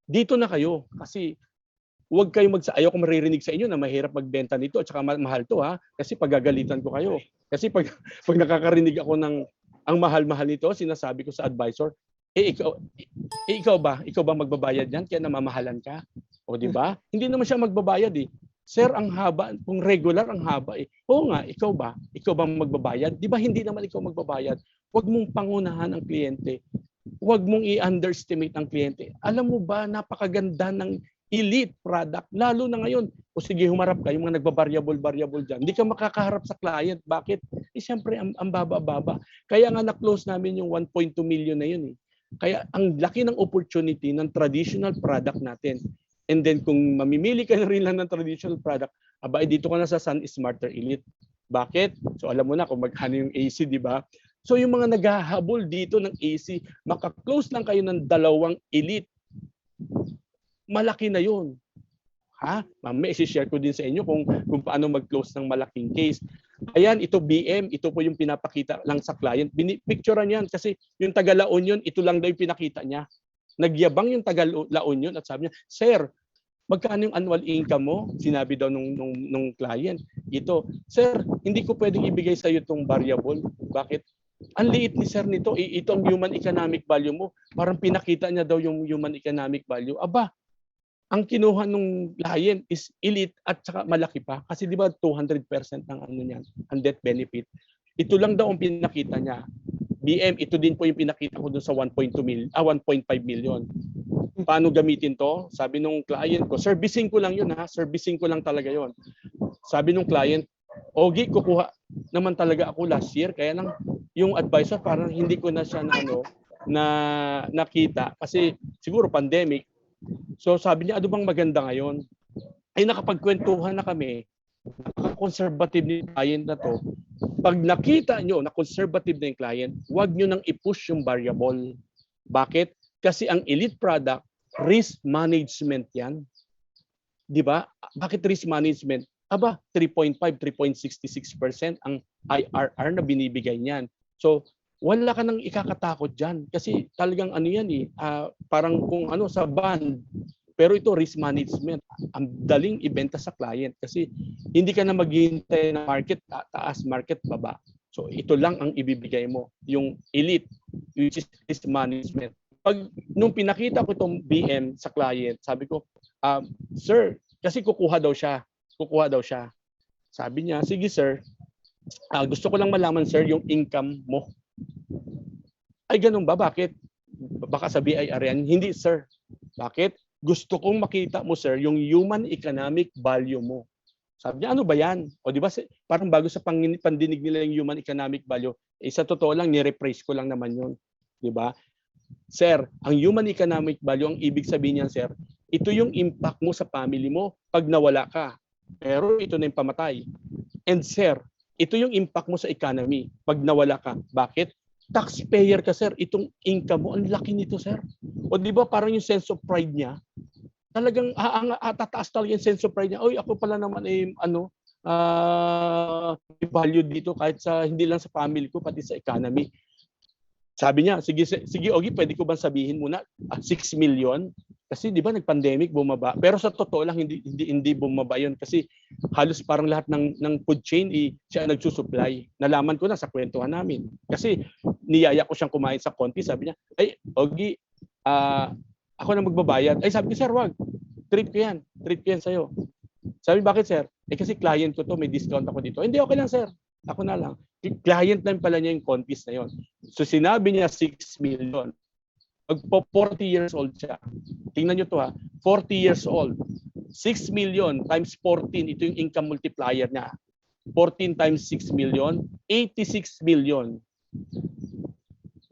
dito na kayo kasi huwag kayo ayaw ko maririnig sa inyo na mahirap magbenta nito at saka mahal to ha, kasi pagagalitan ko kayo. Kasi pag nakakarinig ako ng ang mahal-mahal nito, sinasabi ko sa advisor, ikaw ba magbabayad yan kaya namamahalan ka? O di ba? Hindi naman siya magbabayad eh. Sir, ang haba, kung regular ang haba eh. Oo nga, ikaw ba? Ikaw ba magbabayad? Di ba hindi naman ikaw magbabayad? Huwag mong pangunahan ang kliyente. Huwag mong i-underestimate ang kliyente. Alam mo ba, napakaganda ng elite product, lalo na ngayon. O sige, humarap ka, yung mga nagba-variable dyan. Hindi ka makakaharap sa client. Bakit? Eh, siyempre, ang baba-baba. Kaya nga na-close namin yung 1.2 million na yun eh. Kaya ang laki ng opportunity ng traditional product natin. And then kung mamimili ka na rin lang ng traditional product, aba, dito ka na sa Sun Smarter Elite. Bakit? So alam mo na kung magkano yung AC, di ba? So yung mga naghahabol dito ng AC, maka-close lang kayo ng 2 Elite. Malaki na yun. Ha? Mamaya i-share ko din sa inyo kung paano mag-close ng malaking case. Ayan, ito BM, ito po yung pinapakita lang sa client. Picturean yan kasi yung taga La Union, ito lang daw yung pinakita niya. Nagyabang yung taga La Union at sabi niya, Sir, magkano yung annual income mo? Sinabi daw nung client. Ito, Sir, hindi ko pwedeng ibigay sa iyo itong variable. Bakit? Ang liit ni Sir nito, ito ang human economic value mo. Parang pinakita niya daw yung human economic value. Aba, ang kinuha nung client is elite at saka malaki pa. Kasi di ba 200% ng ano niyan, ang death benefit. Ito lang daw ang pinakita niya. BM, ito din po yung pinakita ko dun sa 1.5 million. Paano gamitin to? Sabi nung client ko, servicing ko lang yun ha, servicing ko lang talaga yun. Sabi nung client, Ogi, kukuha naman talaga ako last year, kaya nang yung advisor parang hindi ko na siya nakita kasi siguro pandemic. So sabi niya, ano bang maganda ngayon? Ay nakapagkwentuhan na kami, napaka-conservative ni client na to. Pag nakita nyo na conservative na yung client, huwag nyo nang i-push yung variable. Bakit? Kasi ang elite product, risk management yan. Di ba? Bakit risk management? Aba, 3.5, 3.66% ang IRR na binibigay niyan. So, wala ka nang ikakatakot dyan. Kasi talagang ano yan eh, parang kung ano sa bond. Pero ito risk management. Ang daling ibenta sa client kasi hindi ka na maghihintay na market taas, market baba. So ito lang ang ibibigay mo, yung elite, which is risk management. Pag nung pinakita ko itong BM sa client, sabi ko, Sir, kasi kukuha daw siya. Sabi niya, sige sir, gusto ko lang malaman sir yung income mo. Ay ganun ba? Bakit? Baka sa BIR yan. Hindi sir. Bakit? Gusto kong makita mo sir yung human economic value mo. Sabi niya, ano ba yan? O di ba parang bago sa pandinig nila yung human economic value, sa totoo lang, ni-rephrase ko lang naman yun. Di ba? Sir, ang human economic value, ang ibig sabihin niyan sir, ito yung impact mo sa family mo pag nawala ka. Pero ito na yung pamatay. And sir, ito yung impact mo sa economy pag nawala ka. Bakit? Taxpayer ka sir, itong income mo, ang laki nito sir. O di ba parang yung sense of pride niya, talagang tataas talaga yung sense of pride niya. Oy, ako pala naman value dito kahit sa hindi lang sa family ko pati sa economy. Sabi niya, sige Ogi, pwede ko bang sabihin muna 6 million? Kasi di ba nag-pandemic bumaba. Pero sa totoo lang hindi bumaba 'yon kasi halos parang lahat ng food chain siya nagsusupply. Nalaman ko na sa kwentuhan namin. Kasi niyaya ko siyang kumain sa konti, sabi niya, "Ay, Ogi, ako na magbabayad." Ay sabi ko, "Sir, wag. Treat ko 'yan sa'yo." Sabi, "Bakit, sir?" Kasi client ko 'to, may discount ako dito. Hindi, okay lang, sir. Ako na lang. Client lang pala niya yung contest na 'yon. So sinabi niya 6 million. Magpo 40 years old siya. Tingnan niyo to ha. 40 years old. 6 million times 14, ito yung income multiplier niya. 14 times 6 million, 86 million.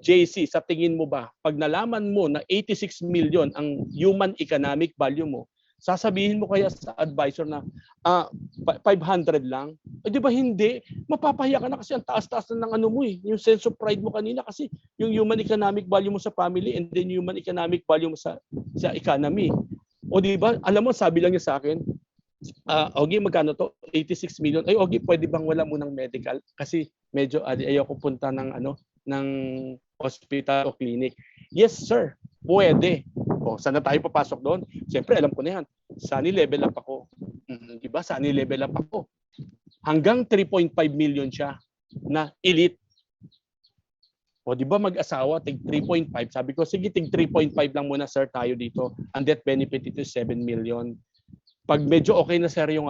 JC, sa tingin mo ba, pag nalaman mo na 86 million ang human economic value mo, sasabihin mo kaya sa advisor na 500 lang? Eh, di ba hindi? Mapapahiya ka na kasi ang taas-taas na ng ano mo eh. Yung sense of pride mo kanina kasi yung human economic value mo sa family and then human economic value mo sa economy. O di ba? Alam mo, sabi lang niya sa akin, Ogi, magkano to? 86 million. Ay, Ogi, pwede bang wala mo ng medical? Kasi medyo ayaw ko punta ng hospital o clinic. Yes, sir. Pwede. O, saan na tayo papasok doon? Siyempre, alam ko na yan. Sunny level up ako. Di ba? Sunny level up ako. Hanggang 3.5 million siya na elite. O, di ba mag-asawa, tig 3.5. Sabi ko, sige, tig 3.5 lang muna, sir, tayo dito. Ang death benefit ito is 7 million. Pag medyo okay na, sir, yung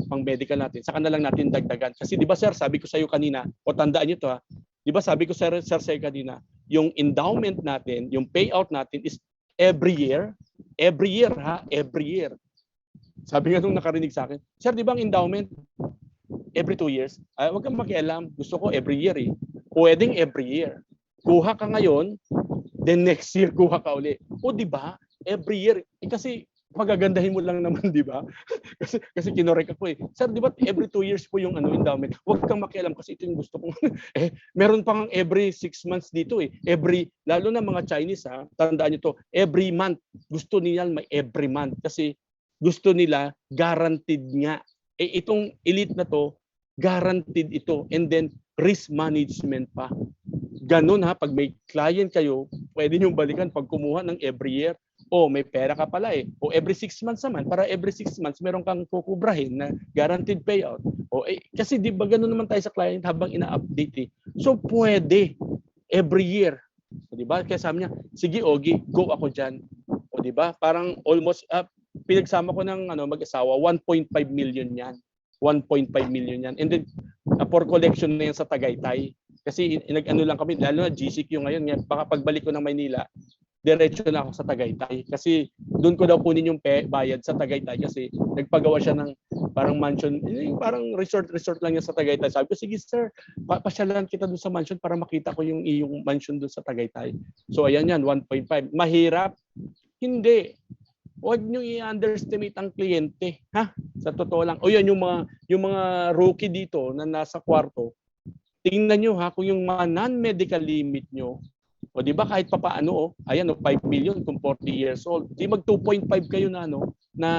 pang-medical natin, saka na lang natin dagdagan. Kasi di ba, sir, sabi ko sa iyo kanina, o tandaan niyo to, ha. Di ba sabi ko, sir, sa'yo kanina, yung endowment natin, yung payout natin is every year, ha, every year. Sabi nga nung nakarinig sa akin, sir, di ba ang endowment every 2 years? Ay, wag kang makialam. Gusto ko every year eh. Pwedeng every year. Kuha ka ngayon, then next year kuha ka uli. O di ba? Every year. Kasi magagandahin mo lang naman, di ba? kasi kinorek ako eh. Sir, di ba every 2 years po yung endowment? Huwag kang makialam kasi ito yung gusto kong meron pang every 6 months dito eh. Lalo na mga Chinese ha, tandaan niyo to, every month. Gusto nila may every month kasi gusto nila guaranteed nga. Itong elite na to, guaranteed ito. And then risk management pa. Ganun ha, pag may client kayo, pwede nyo balikan pag kumuha ng every year. O may pera ka pala eh. O every 6 months naman, para every 6 months meron kang kukubrahin na guaranteed payout. O kasi di ba ganun naman tayo sa client habang ina-update eh. So pwede every year. O di ba? Kaya sabi niya, sige Ogie, go ako diyan. O di ba? Parang almost pinagsama ko ng mag-asawa, 1.5 million yan. 1.5 million yan. And then for collection na yan sa Tagaytay. Kasi nag-ano lang kami, lalo na GCQ ngayon, baka pagbalik ko ng Maynila, diretso na ako sa Tagaytay. Kasi doon ko daw kunin yung bayad sa Tagaytay kasi nagpagawa siya ng parang mansion, parang resort lang yan sa Tagaytay. Sabi ko, sige sir, pasyalan kita doon sa mansion para makita ko yung iyong mansion doon sa Tagaytay. So ayan yan, 1.5. Mahirap? Hindi. Huwag niyo i-underestimate ang kliyente, ha? Sa totoo lang. O yan yung mga rookie dito na nasa kwarto. Tingnan niyo ha kung yung mga non-medical limit niyo. O di ba kahit papaano ayan 5 million kung 40 years old. Di mag 2.5 kayo na na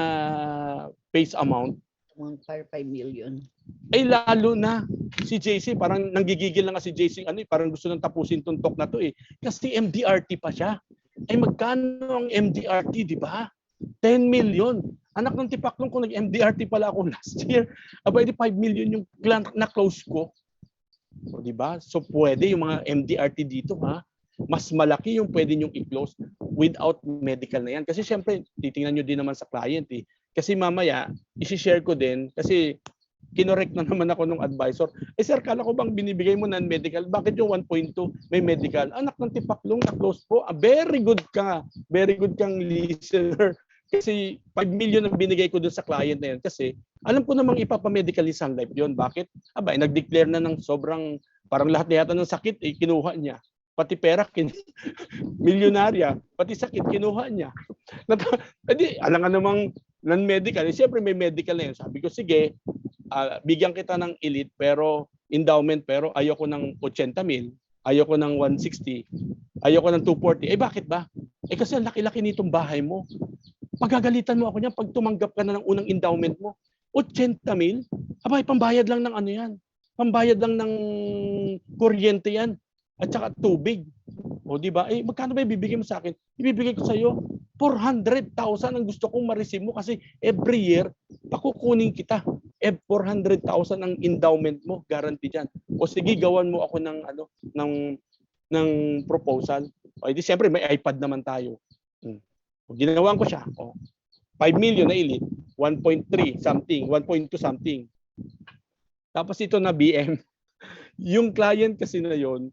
base amount. 1.5 million. Ay lalo na si JC parang nanggigigil na nga si JC parang gusto nang tapusin tong talk na to eh. Kasi MDRT pa siya. Ay magkano ang MDRT, di ba? 10 million. Anak ng tipaklong kung nag-MDRT pala ako last year. Aba, edi 5 million yung na-close ko. O di ba? So pwede yung mga MDRT dito ha. Mas malaki yung pwede nyong i-close without medical na yan. Kasi syempre, titingnan nyo din naman sa client eh. Kasi mamaya, isi-share ko din kasi kinorek na naman ako ng advisor. Sir, kala ko bang binibigay mo non-medical? Bakit yung 1.2 may medical? Anak ng tipaklong na-close po. Very good ka. Very good kang listener. Kasi 5 million ang binigay ko dun sa client na yan. Kasi alam ko namang ipapamedical ni Sun Life yun. Bakit? Nag-declare na ng sobrang, parang lahat na yata ng sakit, kinuha niya. Pati pera, milyonarya, pati sakit, kinuha niya. Edi, alam nga namang non-medical. Siyempre may medical na yun. Sabi ko, sige, bigyan kita ng elite, pero endowment, pero ayoko ng 80,000, ayoko ng 160, ayoko ng 240. Bakit ba? Kasi ang laki-laki nitong bahay mo. Pagagalitan mo ako niyan pag tumanggap ka na ng unang endowment mo. 80,000? Pambayad lang ng yan. Pambayad lang ng kuryente yan. At saka tubig. O di ba? Magkano ba ibibigay mo sa akin? Ibibigay ko sa iyo 400,000 ang gusto kong ma-receive mo kasi every year pakukunin kita. 400,000 ang endowment mo, guarantee diyan. O sige, gawan mo ako ng proposal. O di siyempre may iPad naman tayo. O, ginawan ko siya. 5 million na elite, 1.3 something, 1.2 something. Tapos ito na BM. Yung client kasi na yon,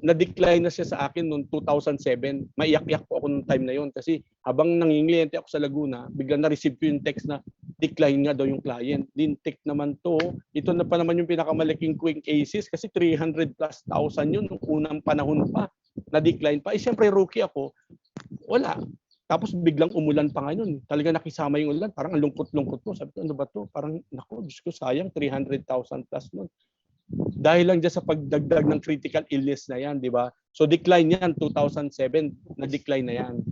na-decline na siya sa akin noong 2007. Maiyak-iyak po ako noong time na yon kasi habang nangingilente ako sa Laguna, biglang na-receive ko yung text na decline nga daw yung client. Din-take naman to. Ito na pa naman yung pinakamalaking quick cases kasi 300 plus thousand yun noong unang panahon pa. Na-decline pa. Siyempre rookie ako. Wala. Tapos biglang umulan pa ngayon. Talaga nakisama yung ulan. Parang ang lungkot-lungkot ko. Sabi ko, ano ba to? Parang, naku, Diyos ko, sayang, 300,000 plus nun. Dahil lang dyan sa pagdagdag ng critical illness na yan, di ba? So decline yan, 2007, na-decline na yan.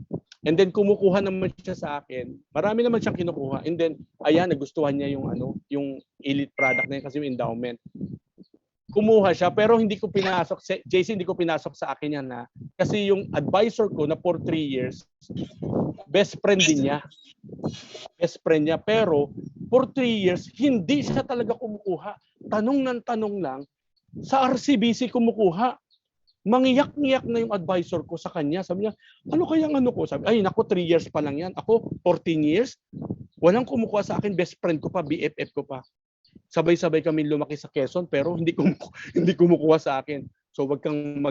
And then kumukuha naman siya sa akin. Marami naman siyang kinukuha. And then, nagustuhan niya yung elite product na yan kasi yung endowment. Kumuha siya, pero hindi ko pinasok, JC, hindi ko pinasok sa akin yan na, Kasi yung advisor ko na for 3 years, best friend din niya. Best friend niya. Pero for 3 years, hindi siya talaga kumukuha. Tanong ng tanong lang, sa RCBC kumukuha. Mangiyak-ngiyak na yung advisor ko sa kanya. Sabi niya, ano kayang ano ko? Sabi, ay naku, 3 years pa lang yan. Ako, 14 years. Walang kumukuha sa akin, best friend ko pa, BFF ko pa. Sabay-sabay kami lumaki sa Quezon pero hindi kumukuha sa akin. So wag kang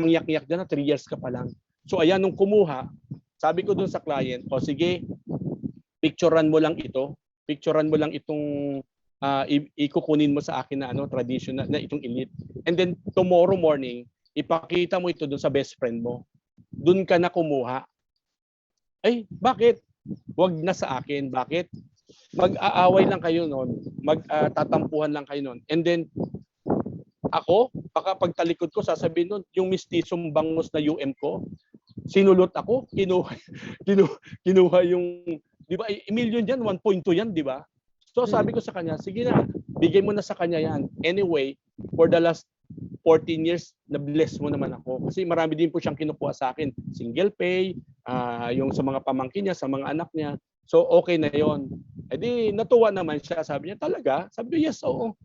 mangyak-yak diyan na 3 years ka pa lang. So ayan nung kumuha, sabi ko dun sa client, o sige, picturean mo lang ito. Picturean mo lang itong ikukunin mo sa akin na traditional na itong elite. And then tomorrow morning, ipakita mo ito dun sa best friend mo. Dun ka na kumuha. Ay, bakit? Wag na sa akin. Bakit? Mag-aaway lang kayo noon, magtatampuhan lang kayo noon. And then ako, baka pagtalikod ko sasabihin noon, yung mistisong bangus na UM ko, sinulot ako, kinuha yung, di ba, million yan, 1.2 yan, di ba? So sabi ko sa kanya, sige na, bigay mo na sa kanya yan. Anyway, for the last 14 years, na-bless mo naman ako. Kasi marami din po siyang kinukuha sa akin. Single pay, yung sa mga pamangkin niya, sa mga anak niya. So okay na yon. E di natuwa naman siya. Sabi niya, talaga? Sabi ko, yes, oo.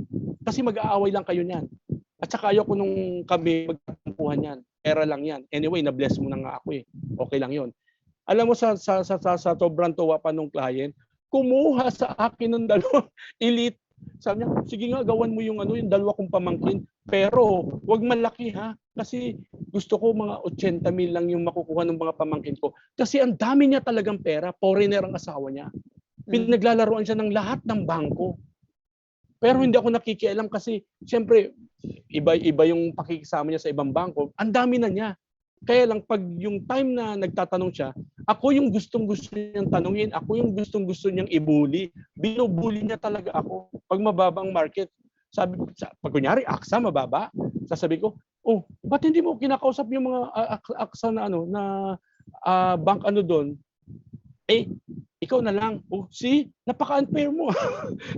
Kasi mag-aaway lang kayo niyan. At saka ayoko nung kami magtampuhan yan. Era lang yan. Anyway, na-bless mo na nga ako eh. Okay lang yon. Alam mo, sa sobrang tuwa pa nung client, kumuha sa akin ng dalawang elite. Sabi niya, sige nga, gawan mo yung yung dalawa kong pamangkin. Pero, wag malaki ha. Kasi gusto ko mga 80 mil lang yung makukuha ng mga pamangkin ko. Kasi ang dami niya talagang pera. Foreigner ang asawa niya. Pinaglalaroan siya ng lahat ng bangko. Pero hindi ako nakikialam kasi, siyempre, iba yung pakikisama niya sa ibang bangko. Ang dami na niya. Kaya lang, pag yung time na nagtatanong siya, ako yung gustong-gusto niyang tanungin, ako yung gustong-gusto niyang ibuli. Binubuli niya talaga ako. Pag mababang market, sabi, pag kunyari, AXA mababa, sasabi ko, oh, ba't hindi mo kinakausap yung mga AXA na bank doon? Eh, ikaw na lang. Oh, see, napaka-unfair mo.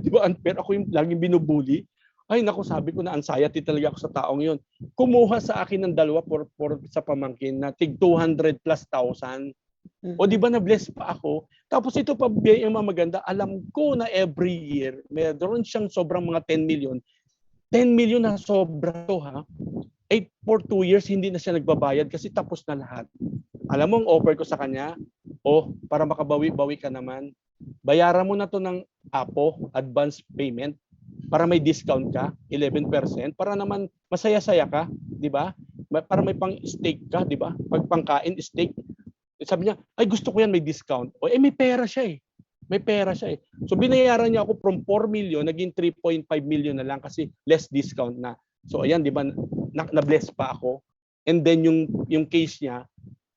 Di ba unfair? Ako yung laging binubuli. Ay, naku, sabi ko na anxiety talaga ako sa taong yon. Kumuha sa akin ng dalawa sa pamangkin na tig 200 plus thousand. O di ba na-bless pa ako? Tapos ito pa yung mga maganda, alam ko na every year, meron siyang sobrang mga 10 million. 10 million na sobra to ha. For 2 years, hindi na siya nagbabayad kasi tapos na lahat. Alam mo ang offer ko sa kanya, para makabawi-bawi ka naman, bayaran mo na to ng APO, advance payment, para may discount ka, 11%, para naman masaya-saya ka, di ba? Para may pang-steak ka, di ba? Pag pangkain, steak. Sabi niya, ay gusto ko yan, may discount. May pera siya eh. May pera siya eh. So binayaran niya ako from 4 million, naging 3.5 million na lang kasi less discount na. So ayan, di ba, na-bless pa ako. And then yung case niya,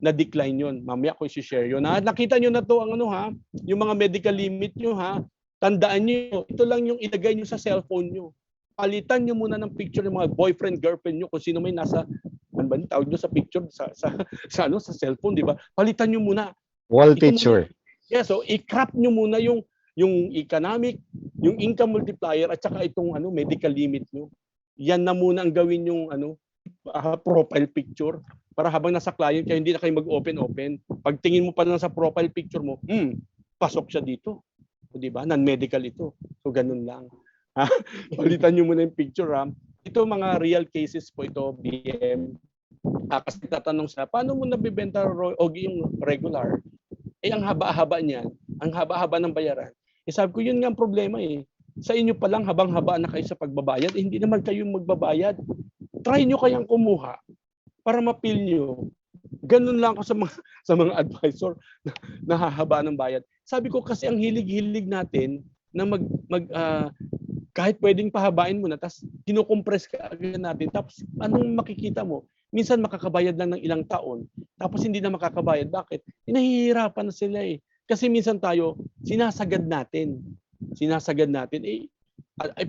na-decline yun. Mamaya ko i-share yun. Nakita nyo na to ang yung mga medical limit nyo ha. Tandaan nyo, ito lang yung ilagay nyo sa cellphone nyo. Palitan nyo muna ng picture ng mga boyfriend, girlfriend nyo kung sino may nasa, ano ba tawag nyo sa picture sa cellphone, di ba? Palitan nyo muna. Wall picture. So i-crop nyo muna yung economic, yung income multiplier at saka itong medical limit nyo. Yan na muna ang gawin yung profile picture para habang nasa client kayo hindi na kayo mag-open. Pagtingin mo pa lang sa profile picture mo, pasok siya dito. O di ba? Non-medical ito. So ganun lang. Palitan niyo muna yung picture ha. Ito mga real cases po ito, BM. Kasi tatanong siya, paano mo nabibenta yung regular? Ang haba-haba niyan, ang haba-haba ng bayaran. Sabi ko, yun nga ang problema eh. Sa inyo pa lang habang-haba na kayo sa pagbabayad, hindi naman kayo magbabayad. Try nyo kayang kumuha para mapil nyo. Ganun lang ako sa mga advisor na nahahaba ng bayad. Sabi ko kasi ang hilig-hilig natin na kahit pwedeng pahabain mo na tapos kinukompress ka agad natin. Tapos anong makikita mo? Minsan makakabayad lang ng ilang taon. Tapos hindi na makakabayad. Bakit? Nahihirapan na sila eh. Kasi minsan tayo sinasagad natin.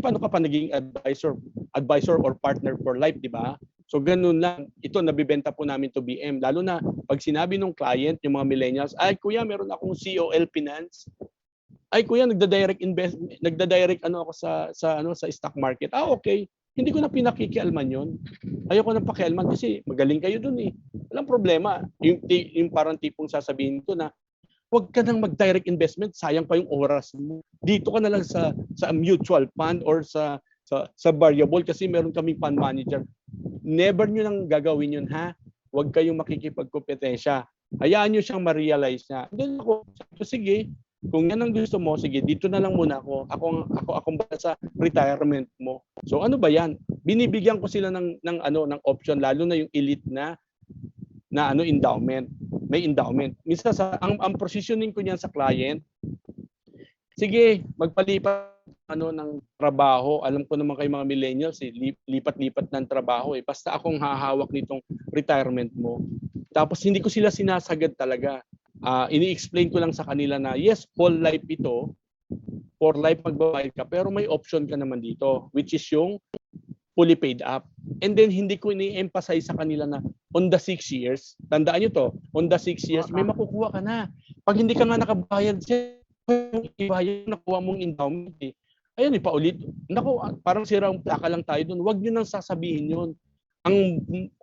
Paano ka pa naging advisor or partner for life, di ba? So ganun lang. Ito nabibenta po namin to BM. Lalo na pag sinabi ng client, yung mga millennials, ay kuya, meron akong COL Finance. Ay kuya, nagda-direct ako sa stock market. Okay. Hindi ko na pinakikialman yun. Ayoko na pakialman kasi magaling kayo dun eh. Walang problema. Yung parang tipong sasabihin ko na, huwag ka nang mag-direct investment, sayang pa yung oras mo. Dito ka na lang sa mutual fund or sa variable kasi meron kaming fund manager. Never nyo nang gagawin yun ha. Huwag kayong makikipagkompetensya. Hayaan nyo siyang ma-realize na. Then ako, sige, kung yan ang gusto mo, sige, dito na lang muna ako. Akong bala sa retirement mo. So ano ba yan? Binibigyan ko sila ng option, lalo na yung elite na endowment. May endowment. Minsan ang positioning ko niyan sa client, sige, magpalipat ng trabaho. Alam ko naman kayo mga millennials, lipat-lipat ng trabaho eh. Basta akong hahawak nitong retirement mo. Tapos hindi ko sila sinasagad talaga. Ini-explain ko lang sa kanila na yes, whole life ito, for life magbabayad ka, pero may option ka naman dito, which is yung fully paid up. And then hindi ko ini-emphasize sa kanila na on the 6 years, tandaan nyo to, on the 6 years, may makukuha ka na. Pag hindi ka nga nakabayad, yung iba yung nakuha mong endowment eh. Ayun, paulit. Naku, parang sirang plaka lang tayo doon. Huwag nyo nang sasabihin yun.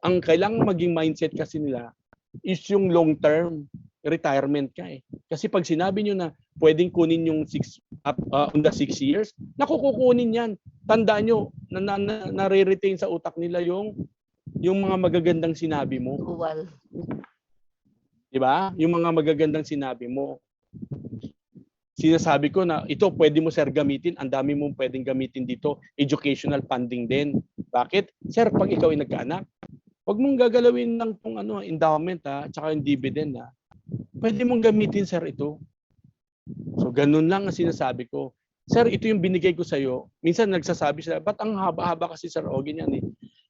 Ang kailangang maging mindset kasi nila is yung long-term retirement ka eh. Kasi pag sinabi nyo na pwedeng kunin yung on the 6 years, nakukukunin yan. Tandaan nyo, nare-retain sa utak nila yung mga magagandang sinabi mo. Well. Diba? Yung mga magagandang sinabi mo. Sinasabi ko na ito pwede mo sir gamitin, ang dami mong pwedeng gamitin dito, educational funding din. Bakit? Sir, pag ikaw ay nagkaanak, wag mong gagalawin ng endowment at saka yung dividend Pwede mong gamitin sir ito. So ganun lang ang sinasabi ko. Sir, ito yung binigay ko sa iyo. Minsan nagsasabi sila, ba't ang haba-haba kasi sir Ogie yan eh.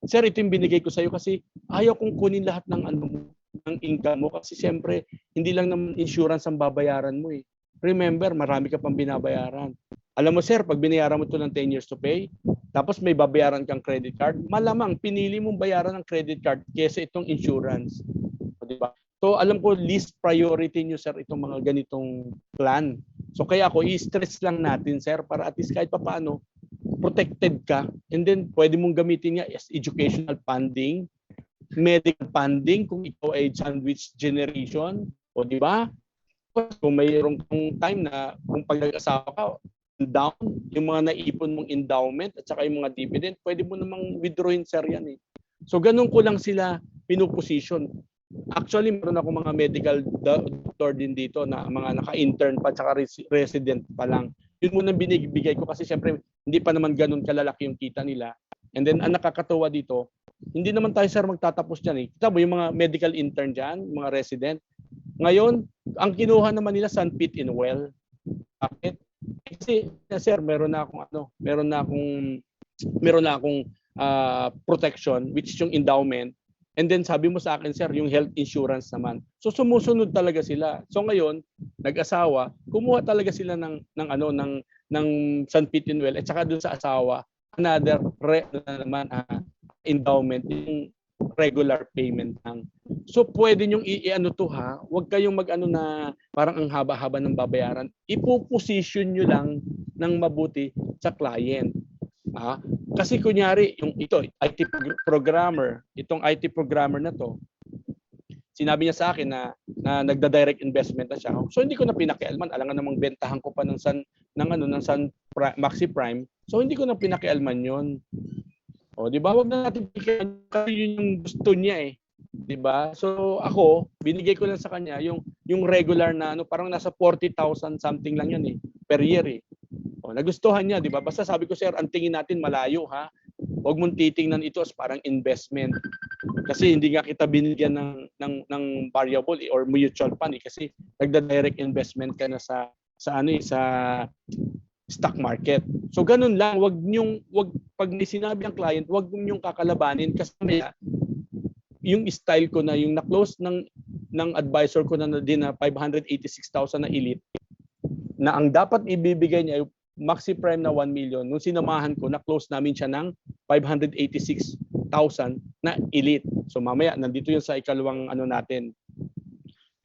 Sir, ito yung binigay ko sa iyo kasi ayaw kong kunin lahat ng ng income mo kasi siyempre hindi lang naman insurance ang babayaran mo eh. Remember, marami ka pang binabayaran. Alam mo sir, pag binayaran mo ito ng 10 years to pay, tapos may babayaran kang credit card, malamang pinili mong bayaran ng credit card kaysa itong insurance. O, diba? So alam ko least priority nyo sir itong mga ganitong plan. So kaya ako i-stress lang natin sir para at least kahit paano protected ka, and then pwede mong gamitin nga as educational funding, medical funding kung ikaw ay sandwich generation, o di ba? Kung mayroong time na kung pag nag-asawa ka, down, yung mga naipon mong endowment at saka yung mga dividend, pwede mo namang withdrawin sir yan eh. So ganun ko lang sila pinuposition. Actually, meron ako mga medical doctor din dito na mga naka-intern pa at saka resident pa lang. Yun muna binibigay ko kasi syempre hindi pa naman ganun kalalaki yung kita nila. And then ang nakakatuwa dito, hindi naman tayo sir magtatapos dyan eh. Kita mo yung mga medical intern dyan, mga resident, ngayon, ang kinuha naman nila Sunpit in Well. Bakit? Kasi sir, meron na akong protection which is yung endowment. And then sabi mo sa akin sir, yung health insurance naman. So sumusunod talaga sila. So ngayon, nag-asawa, kumuha talaga sila ng Sunpit in Well at saka doon sa asawa, another endowment, yung regular payment lang. So pwede nyong i-ano to ha, huwag kayong mag-ano na parang ang haba-haba ng babayaran. Ipo-position nyo lang ng mabuti sa client. Kasi kunyari, yung IT programmer, itong IT programmer na to, sinabi niya sa akin na nagda-direct investment na siya. So hindi ko na pinakialman, alangan namang bentahan ko pa ng Maxi Prime. So hindi ko na pinakialman 'yon. O, di ba? Wag na natin bigyan kasi yun yung gusto niya eh. Di ba? So ako, binigay ko lang sa kanya yung regular na parang nasa 40,000 something lang yan eh per year eh. O, nagustuhan niya, di ba? Basta sabi ko sir, ang tingin natin malayo ha. Huwag mong titingnan ito as parang investment. Kasi hindi nga kita binigyan ng variable or mutual fund eh, kasi nagda-direct investment ka na sa stock market. So ganun lang, wag pag may sinabi ang client, wag niyo kakalabanin kasi yung style ko na yung na-close ng advisor ko na din na 586,000 na elite na ang dapat ibibigay niya yung Maxi Prime na 1 million. Nung sinamahan ko, na-close namin siya ng 586,000 na elite. So mamaya nandito yun sa ikalawang natin.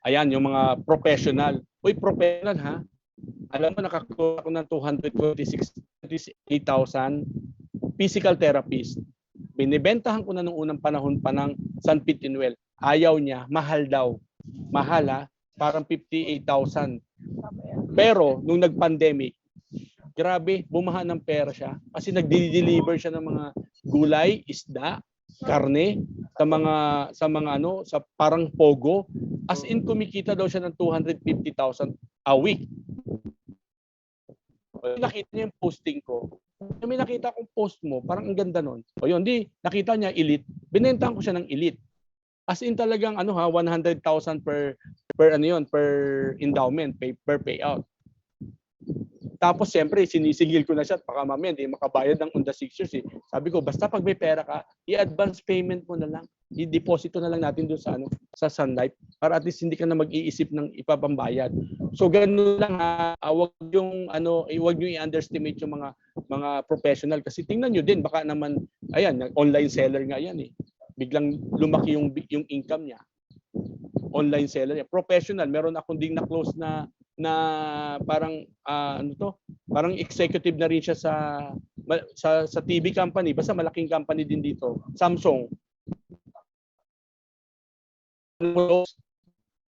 Ayan, yung mga professional. Uy, professional ha. Alam mo, nakakuha ako ng 228,000 physical therapist. Binibentahan ko na nung unang panahon pa ng San Pitinwell. Ayaw niya, mahal daw. Mahal ha, parang 58,000. Pero nung nag-pandemic, grabe, bumaha ng pera siya kasi nagde-deliver siya ng mga gulay, isda, karne sa mga sa parang pogo. As in kumikita daw siya ng 250,000 a week. Nakita niya yung posting ko. May nakita akong post mo, parang ang ganda nun. O yun, nakita niya elite. Binentahan ko siya ng elite. As in talagang 100,000 per endowment, per payout. Tapos siyempre sinisigil ko na siya at baka mamaya hindi makabayad ng on the 6 years eh. Sabi ko basta pag may pera ka, i-advance payment mo na lang. I-deposito na lang natin doon sa Sun Life para at least hindi ka na mag-iisip ng ipapambayad. So ganoon lang wag yung wag niyo i-underestimate yung mga professional kasi tingnan niyo din baka naman ayan, online seller nga yan eh. Biglang lumaki yung income niya. Online seller niya, professional. Meron akong ding na-close na parang parang executive na rin siya sa TV company, basta malaking company din dito, Samsung.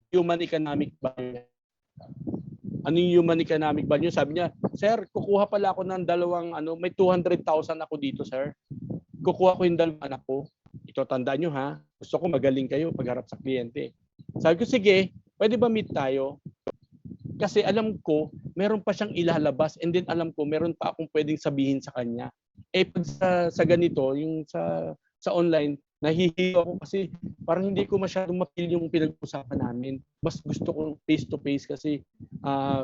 Human economic value. Ano yung human economic value? Sabi niya, sir, kukuha pala ako ng dalawang may 200,000 ako dito, sir. Kukuha ko yung dalawang anak ko. Ito tandaan nyo ha. Gusto ko magaling kayo pagharap sa kliyente. Sabi ko, sige, pwede ba meet tayo? Kasi alam ko, meron pa siyang ilalabas and then alam ko, meron pa akong pwedeng sabihin sa kanya. Eh pag sa ganito, yung sa online, nahihiyo ako kasi parang hindi ko masyadong mapil yung pinag-usapan namin. Mas gusto ko face-to-face kasi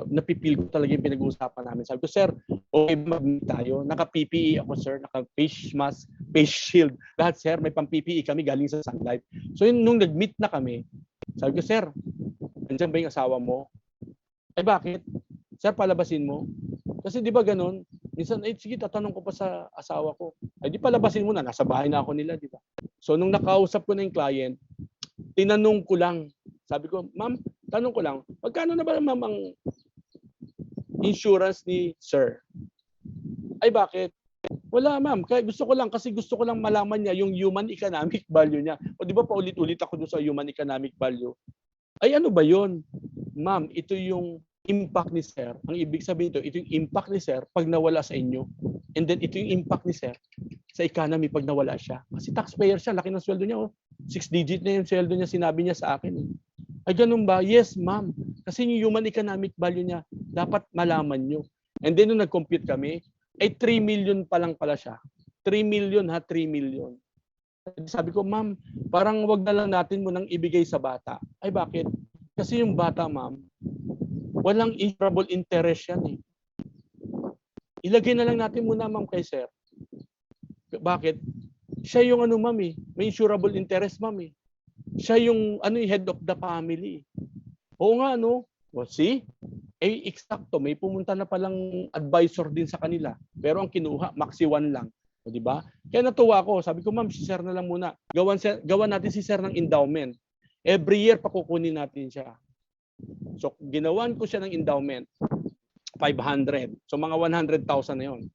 napipil ko talaga yung pinag-usapan namin. Sabi ko, sir, okay mag-meet tayo. Naka-PPE ako, sir. Naka-face mask, face shield. Lahat, sir, may pang-PPE kami galing sa Sun Life. So nung nag-meet na kami, sabi ko, sir, nandiyan ba yung asawa mo? Eh bakit? Sir, palabasin mo. Kasi di ba ganun? Minsan, sige, tatanong ko pa sa asawa ko. Ay di palabasin mo na, nasa bahay na ako nila, di ba? So nung nakausap ko na yung client, tinanong ko lang. Sabi ko, ma'am, tanong ko lang, magkano na ba ma'am ang insurance ni sir? Ay bakit? Wala ma'am, kaya gusto ko lang malaman niya yung human economic value niya. O di ba paulit-ulit ako doon sa human economic value? Ay ano ba yun? Ma'am, ito yung impact ni sir. Ang ibig sabihin ito yung impact ni sir pag nawala sa inyo. And then ito yung impact ni sir sa economy pag nawala siya. Kasi taxpayer siya, laki ng sweldo niya. 6 digit na yung sweldo niya, sinabi niya sa akin. Ay ganun ba? Yes ma'am. Kasi yung human economic value niya, dapat malaman nyo. And then nung nag-compute kami, ay 3 million pa lang pala siya. 3 million ha, 3 million. Sabi ko, ma'am, parang wag na lang natin mo nang ibigay sa bata. Ay bakit? Kasi yung bata, ma'am, walang insurable interest yan eh. Ilagay na lang natin muna, ma'am, kay sir. Bakit? Siya yung ma'am eh. May insurable interest, ma'am eh. Siya yung head of the family. Oo nga, O see? Eh, eksakto. May pumunta na palang advisor din sa kanila. Pero ang kinuha, maxi 1 lang. O, di ba? Kaya natuwa ako. Sabi ko, ma'am, si sir na lang muna. Gawan natin si sir ng endowment. Every year, pakukunin natin siya. So, ginawan ko siya ng endowment. 500. So, mga 100,000 na yun.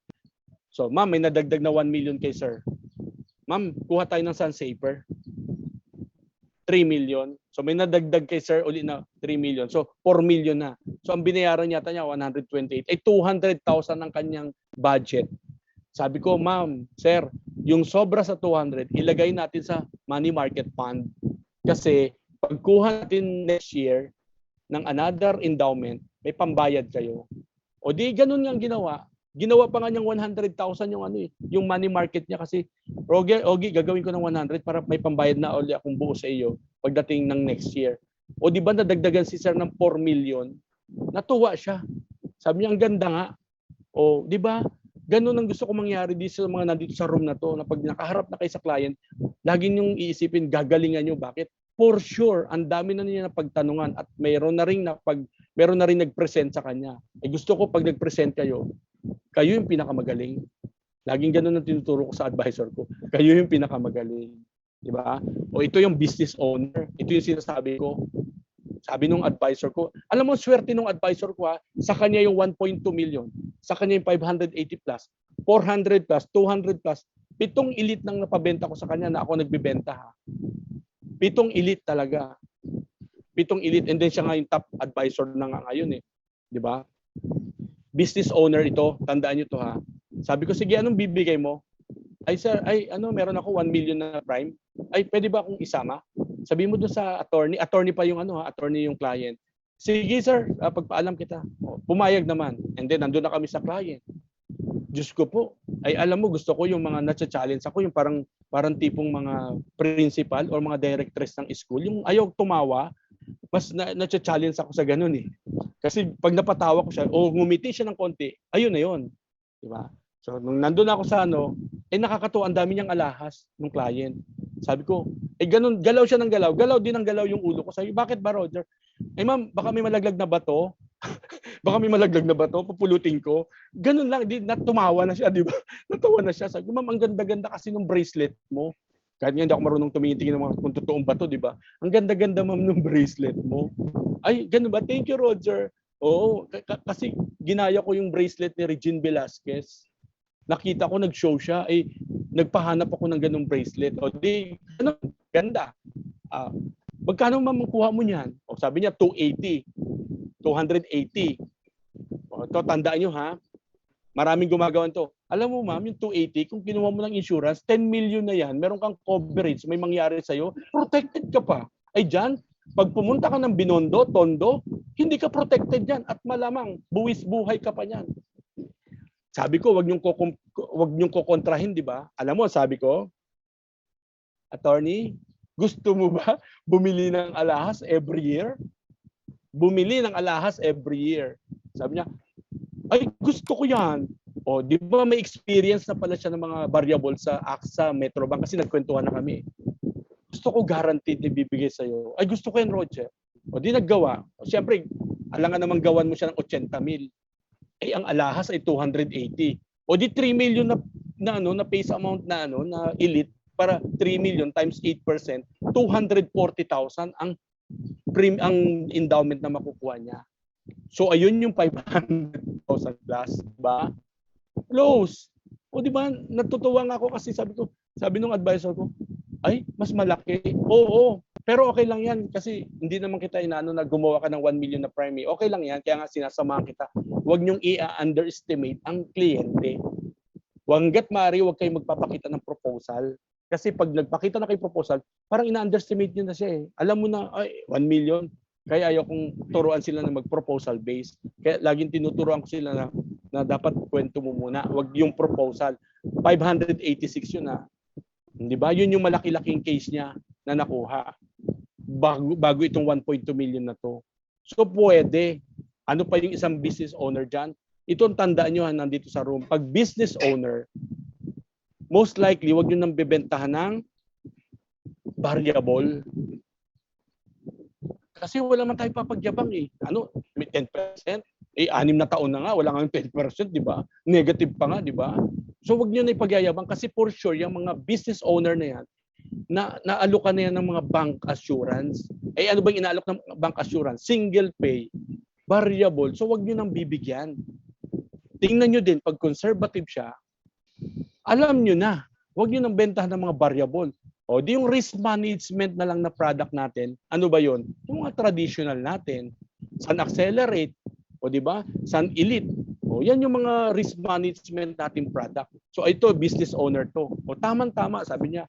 So, ma'am, may nadagdag na 1 million kay sir. Ma'am, kuha tayo ng Sun Saver. 3 million. So, may nadagdag kay sir uli na 3 million. So, 4 million na. So, ang binayaran yata niya, 128. Ay, 200,000 ang kanyang budget. Sabi ko, ma'am, sir, yung sobra sa 200, ilagay natin sa money market fund. Kasi, pagkuha natin next year ng another endowment, may pambayad kayo. O di, ganun nga ginawa. Ginawa pa nga niyang 100,000 yung money market niya kasi, Ogie, gagawin ko ng 100 para may pambayad na uli akong buo sa iyo pagdating ng next year. O di ba nadagdagan si sir ng 4 million? Natuwa siya. Sabi niya, ang ganda nga. O di ba? Ganun ang gusto ko mangyari dito sa mga nandito sa room na to, na pag nakaharap na kayo sa client, lagi niyong iisipin, gagalingan niyo. Bakit? For sure, ang dami na niya na pagtanungan at mayroon na rin nag-present sa kanya. Eh gusto ko pag nag-present kayo yung pinakamagaling. Laging ganun ang tinuturo ko sa advisor ko. Kayo yung pinakamagaling. Di ba? O ito yung business owner. Ito yung sinasabi ko. Sabi nung advisor ko, alam mo, swerte nung advisor ko ha, sa kanya yung 1.2 million, sa kanya yung 580 plus, 400 plus, 200 plus, 7 elite nang napabenta ko sa kanya na ako nagbibenta ha. 7 elite talaga. 7 elite, and then siya nga yung top advisor na nga ngayon eh. Di ba? Business owner ito, tandaan nyo to ha. Sabi ko, sige, anong bibigay mo? Ay sir, meron ako 1 million na prime. Ay, pwede ba akong isama? Sabi mo doon sa attorney pa yung attorney yung client. Sige sir, pagpaalam kita. Pumayag naman. And then nandun na kami sa client. Diyos ko po. Ay alam mo, gusto ko yung mga na-challenge ako, yung parang tipong mga principal or mga directress ng school, yung ayaw tumawa, mas na-challenge ako sa ganun eh. Kasi pag napatawa ko siya o ngumiti siya ng konti, ayun na yun. Di ba? So nung nandun ako sa nakakatuwa, ang dami niyang alahas ng client. Sabi ko, ganun, galaw siya ng galaw. Galaw din ng galaw yung ulo ko. Sabi, bakit ba, Roger? Ma'am, baka may malaglag na bato. Baka may malaglag na bato, pupulutin ko. Ganun lang, tumawa na siya, di ba? Natawa na siya. Sabi ko, ma'am, ang ganda-ganda kasi ng bracelet mo. Kahit nga hindi ako marunong tumitingin ng mga kung totoong bato, di ba? Ang ganda-ganda, ma'am, ng bracelet mo. Ay, ganun ba? Thank you, Roger. Oo, kasi ginaya ko yung bracelet ni Regine Velasquez. Nakita ko, nag-show siya, nagpahanap ako ng ganung bracelet. O di, ganda. Magkano makuha mo niyan? O sabi niya, 280. 280. O, ito, tandaan nyo ha. Maraming gumagawa to. Alam mo ma'am, yung 280, kung kinuha mo ng insurance, 10 million na yan, meron kang coverage, may mangyari sa'yo, protected ka pa. Ay dyan, pag pumunta ka ng Binondo, Tondo, hindi ka protected dyan at malamang buwis buhay ka pa niyan. Sabi ko, wag niyong kokontrahin, di ba? Alam mo, sabi ko, attorney, gusto mo ba bumili ng alahas every year? Bumili ng alahas every year. Sabi niya, ay gusto ko yan. O, di ba may experience na pala siya ng mga variable sa AXA, Metrobank kasi nagkwentuhan na kami. Gusto ko guaranteed na bibigay sa'yo. Ay gusto ko yan, Roger. O di naggawa. O, siyempre, alangan naman gawan mo siya ng 80,000. Ang alahas ay 280. O di 3 million na face amount na elite para 3 million times 8%, 240,000 ang endowment na makukuha niya. So ayun yung 500,000 plus, ba? Close. O di ba natutuwa nga ako kasi sabi nung advisor ko, ay mas malaki. Oo. Pero okay lang yan kasi hindi naman kita na gumawa ka ng 1 million na prime. Okay lang yan, kaya nga sinasamahan kita. Huwag niyong i-underestimate ang kliyente. Hangga't maaari, huwag kayong magpapakita ng proposal. Kasi pag nagpakita na kayo proposal, parang ina-underestimate niyo na siya eh. Alam mo na, 1 million. Kaya ayaw kong turuan sila na mag-proposal based. Kaya laging tinuturuan ko sila na dapat kwento mo muna. Huwag yung proposal. 586 yun na. Di ba? Yun yung malaki-laking case niya na nakuha. Bago itong 1.2 million na to. So pwede. Ano pa yung isang business owner dyan? Itong tandaan nyo nandito sa room. Pag business owner, most likely, wag nyo nang bibentahan ng variable. Kasi wala man tayo papagyabang eh. May 10%? 6 na taon na nga, wala nga yung 10%, di ba? Negative pa nga, di ba? So wag nyo na ipagyayabang kasi for sure, yung mga business owner na yan, naalokan na yan ng mga bank assurance. Ano bang inaalok ng bank assurance? Single pay, variable. So wag nyo nang bibigyan. Tingnan nyo din, pag conservative siya, alam nyo na, wag nyo nang bentahan ng mga variable. O di yung risk management na lang na product natin, ano ba yon? Yung mga traditional natin, Sun Accelerate, o di ba? Sun Elite. O yan yung mga risk management nating product. So ito, business owner to. O tama-tama, sabi niya,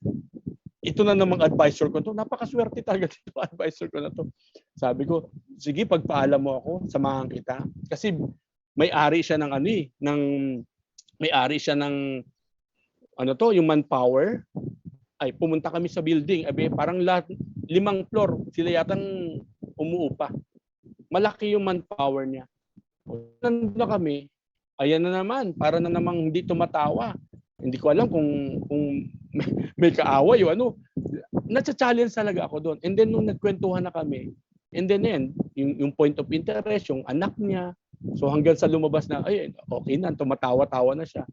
ito na namang advisor ko to. Napakaswerte talaga dito advisor ko na to. Sabi ko, sige, pagpaalam mo ako, samahan kita. Kasi may-ari siya ng may-ari siya ng yung manpower. Ay pumunta kami sa building, parang 5 floor, sila yatang umuupa. Malaki yung manpower niya. Nandun na kami, ayan na naman, para na namang hindi tumatawa. Hindi ko alam kung may kaaway o ano. Na-challenge talaga ako doon. And then nung nagkwentuhan na kami, and then yung point of interest, yung anak niya. So hanggang sa lumabas na, okay na, tumatawa-tawa na siya.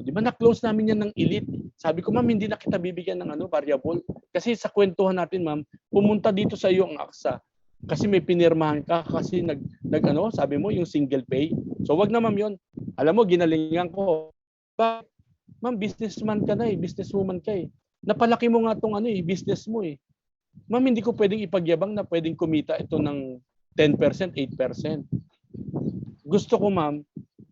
Di ba na-close namin yan ng elite? Sabi ko, ma'am, hindi na kita bibigyan ng variable. Kasi sa kwentuhan natin, ma'am, pumunta dito sa iyo ang AXA. Kasi may pinirmahan ka kasi ano, sabi mo yung single pay. So wag na ma'am 'yon. Alam mo ginalingan ko. Bakit? Ma'am, businessman ka na eh, businesswoman ka eh. Napalaki mo nga tong ano eh, business mo eh. Ma'am, hindi ko pwedeng ipagyabang na pwedeng kumita ito ng 10%, 8%. Gusto ko ma'am,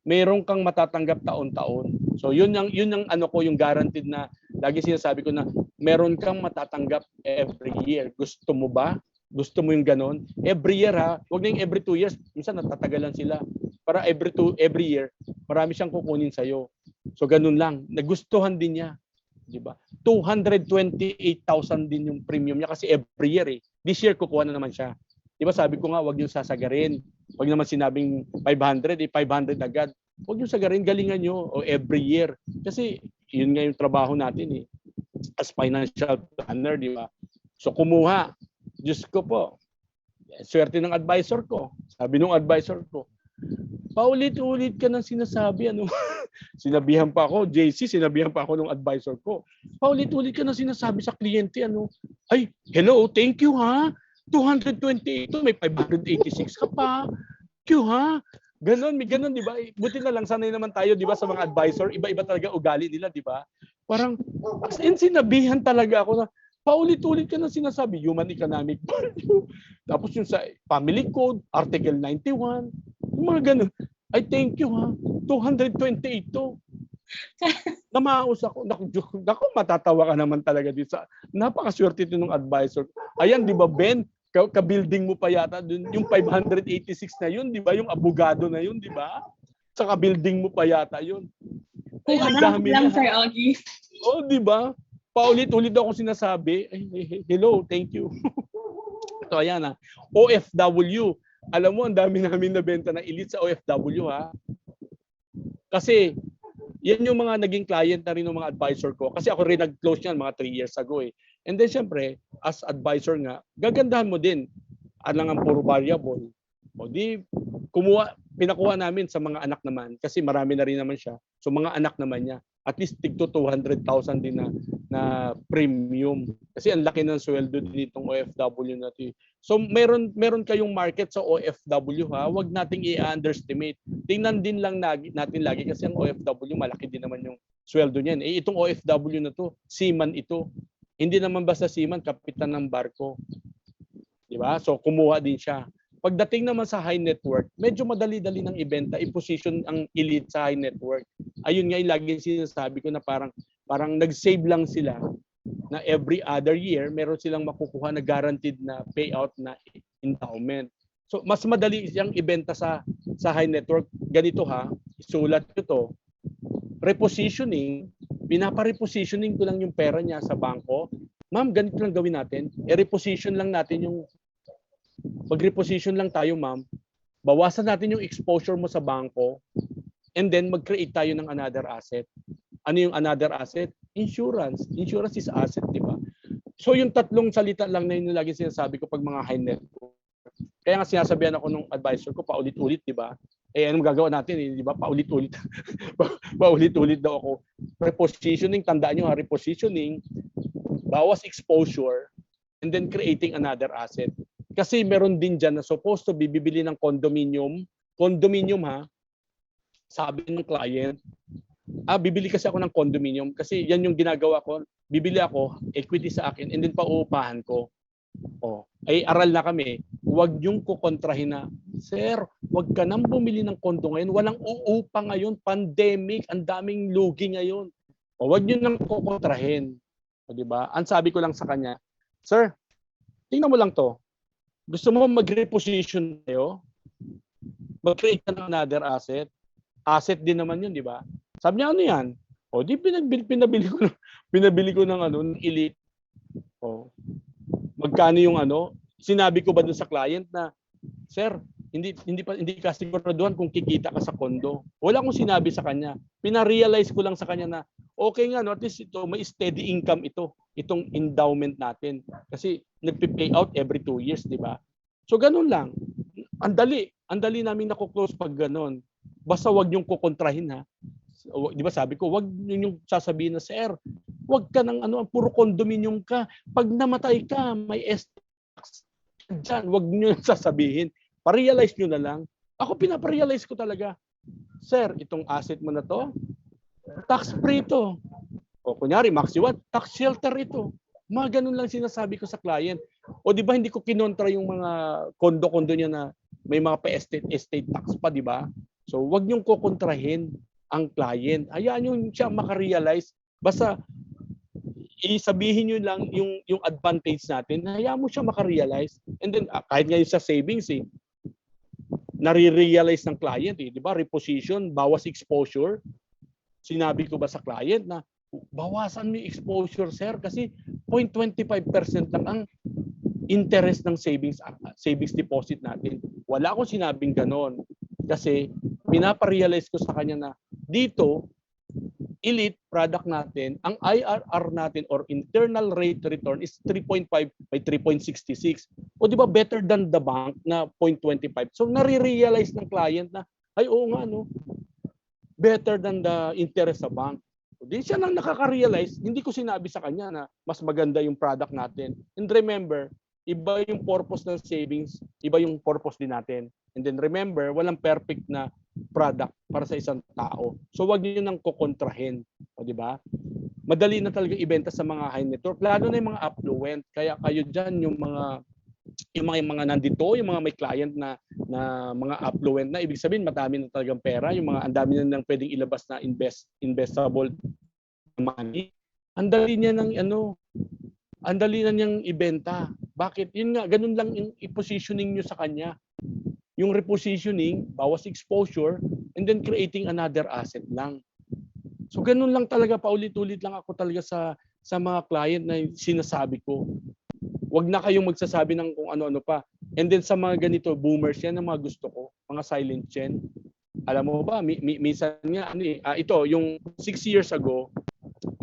mayroon kang matatanggap taon-taon. So yun yung ano ko, yung guaranteed na lagi sinasabi ko na meron kang matatanggap every year. Gusto mo ba? Gusto mo yung ganon? Every year ha, wag na yung every 2 years, minsan natatagalan sila. Para every year, marami siyang kukunin sa'yo. So ganun lang, nagustuhan din niya. Di ba? 228,000 din yung premium niya kasi every year eh. This year kukuha na naman siya. Di ba sabi ko nga, wag niyo sasagarin. Wag naman sinabing 500, 500 agad. Wag niyo sagarin, galingan niyo o every year. Kasi yun nga yung trabaho natin eh. As financial planner, di ba? So kumuha. Diyos ko po. Swerte ng advisor ko. Sabi nung advisor ko, paulit-ulit ka nang sinasabi, ano? Sinabihan pa ako, JC, sinabihan pa ako ng advisor ko. Paulit-ulit ka nang sinasabi sa kliyente, ano? Ay, hello, thank you ha. 228, may 586 ka pa. Thank you ha. Ganon, may ganon, di ba? Buti na lang, sanay naman tayo, di ba, sa mga advisor. Iba-iba talaga ugali nila, di ba? Parang, as in, sinabihan talaga ako na, paulit-ulit ka na sinasabi, human economic value. Tapos yung sa family code, article 91, yung mga ganun. Ay, thank you ha. 228 to. Namaos ako. Naku, matatawa ka naman talaga dito. Napakaswerte ito ng advisor. Ayan, di ba, Ben? Ka-building mo pa yata dun, yung 586 na yun, di ba? Yung abogado na yun, di ba? Sa ka-building mo pa yata yun. Ay, ang dami lang, Sir Augie. Oh, di ba? Paulit-ulit ako sinasabi, hello, thank you. So ayan na, OFW. Alam mo, ang dami namin nabenta na elite sa OFW ha. Kasi yan yung mga naging client na rin ng mga advisor ko. Kasi ako rin nag-close yan mga 3 years ago eh. And then syempre, as advisor nga, gagandahan mo din. Alang ang puro variable. O di, pinakuha namin sa mga anak naman. Kasi marami na rin naman siya. So mga anak naman niya. At least tigto 200,000 din na premium. Kasi ang laki ng sweldo din itong OFW natin. So meron kayong market sa OFW ha. Huwag nating i-underestimate. Tingnan din lang natin lagi kasi ang OFW malaki din naman yung sweldo niyan. Eh itong OFW na to, seaman ito. Hindi naman basta seaman, kapitan ng barko. 'Di ba? So kumuha din siya. Pagdating naman sa high net worth, medyo madali-dali ng ibenta, i-position ang elite sa high net worth. Ayun nga yung lagi sinasabi ko na parang nag-save lang sila na every other year, meron silang makukuha na guaranteed na payout na endowment. So mas madali siyang ibenta sa high net worth. Ganito ha, isulat ko to. Repositioning, pinapa-repositioning ko lang yung pera niya sa bangko. Ma'am, ganito lang gawin natin. I-reposition lang natin yung mag-reposition lang tayo, ma'am. Bawasan natin yung exposure mo sa bangko and then mag-create tayo ng another asset. Ano yung another asset? Insurance. Insurance is asset, di ba? So yung tatlong salita lang na yun lagi sinasabi ko pag mga high net worth. Kaya nga sinasabihan ako nung advisor ko, paulit-ulit, di ba? Eh, anong gagawa natin? Di ba? Paulit-ulit. Paulit-ulit daw ako. Repositioning, tandaan nyo ha, repositioning, bawas exposure, and then creating another asset. Kasi meron din dyan na supposed to bibili ng condominium ha, sabi ng client, bibili kasi ako ng condominium kasi yan yung ginagawa ko, bibili ako, equity sa akin, and then pauupahan ko. Ay aral na kami, huwag yung kukontrahin na, sir, huwag ka nang bumili ng kondo ngayon, walang uupa ngayon, pandemic, ang daming lugi ngayon. Huwag nyo nang kukontrahin. Diba? Ang sabi ko lang sa kanya, sir, tingnan mo lang to. Gusto mo mag-reposition tayo? Mag-create ka ng another asset? Asset din naman yun, di ba? Sabi niya, ano yan? Di pinabili ko ng ng elite. Magkano yung Sinabi ko ba dun sa client na, sir, hindi ka siguraduhan kung kikita ka sa kondo. Wala akong sinabi sa kanya. Pina-realize ko lang sa kanya na, okay nga, at least ito, may steady income itong endowment natin. Kasi nagpi-pay out every 2 years, di ba? So ganun lang. Ang dali namin nako-close pag ganun. Basta wag niyong kukontrahin ha. Di ba sabi ko, wag niyo sasabihin na, sir, wag ka ng puro condominium ka. Pag namatay ka, may tax. Diyan, wag niyo sasabihin. Pa-realize niyo na lang. Ako pinapa-realize ko talaga. Sir, itong asset mo na to, tax-free to. O kunyari, Maxi 1, tax shelter ito. Mga ganun lang sinasabi ko sa client. O di ba hindi ko kinontra yung mga kondo-kondo niya na may mga pa-estate tax pa, di ba? So wag niyong kukontrahin ang client. Hayaan niyo siya makarealize. Basta isabihin niyo lang yung advantage natin. Hayaan mo siya makarealize. And then kahit ngayon sa savings nare-realize ng client di ba? Reposition, bawas exposure. Sinabi ko ba sa client na bawasan mo yung exposure, sir, kasi 0.25% lang ang interest ng savings deposit natin. Wala akong sinabing ganon. Kasi pinaparealize ko sa kanya na dito, elite product natin, ang IRR natin or internal rate return is 3.5 by 3.66. O di ba better than the bank na 0.25? So nare-realize ng client na, ay oo nga no, better than the interest sa bank. Di siya nang nakaka-realize, hindi ko sinabi sa kanya na mas maganda yung product natin. And remember, iba yung purpose ng savings, iba yung purpose din natin. And then remember, walang perfect na product para sa isang tao. So wag niyo nang kukontrahin, o di ba? Madali na talaga ibenta sa mga high net worth, lalo na yung mga affluent. Kaya kayo diyan yung mga nandito, yung mga may client na mga affluent na, ibig sabihin madami na talagang pera, yung mga andami na nang pwedeng ilabas na investable money. Andali niya ng andali na niyang ibenta. Bakit? Yun nga, ganun lang yung i-positioning niyo sa kanya. Yung repositioning, bawas exposure, and then creating another asset lang. So ganun lang talaga, paulit-ulit lang ako talaga sa mga client na sinasabi ko. Wag na kayong magsasabi ng kung ano-ano pa. And then sa mga ganito, boomers, yan ang mga gusto ko. Mga silent gen. Alam mo ba, minsan nga, ito, yung 6 years ago,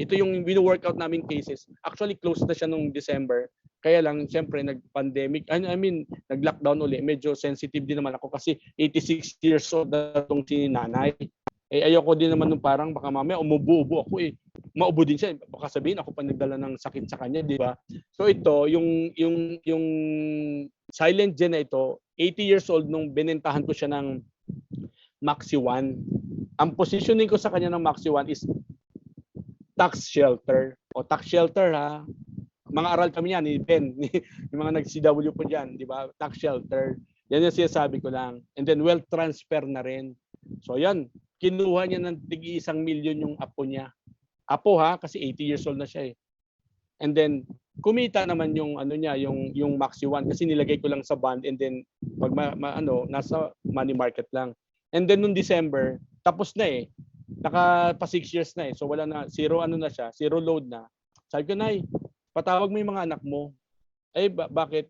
ito yung wino-workout namin cases. Actually, close na siya nung December. Kaya lang, siyempre, nag-pandemic. Nag-lockdown uli. Medyo sensitive din naman ako kasi 86 years old na itong si nanay. Ayoko din naman nung parang baka mamaya umubo-ubo ako maubo din siya. Baka sabihin ako pa nagdala ng sakit sa kanya, di ba? So ito, yung silent gen na ito, 80 years old nung binentahan ko siya ng Maxi 1. Ang positioning ko sa kanya ng Maxi 1 is tax shelter. O tax shelter ha. Mga aral kami yan ni Ben, yung mga nag-CW po diyan, di ba? Tax shelter. Yan yung sinasabi ko lang. And then wealth transfer na rin. So yan, kinuha niya ng tig-1 milyon yung apo niya. Apo ha, kasi 80 years old na siya . And then kumita naman yung niya, yung Maxi 1 kasi nilagay ko lang sa bond and then pag nasa money market lang. And then nung December, tapos na Naka pa 6 years na So wala na, zero na siya, zero load na. Sabi ko, Nay, patawag mo yung mga anak mo. Bakit?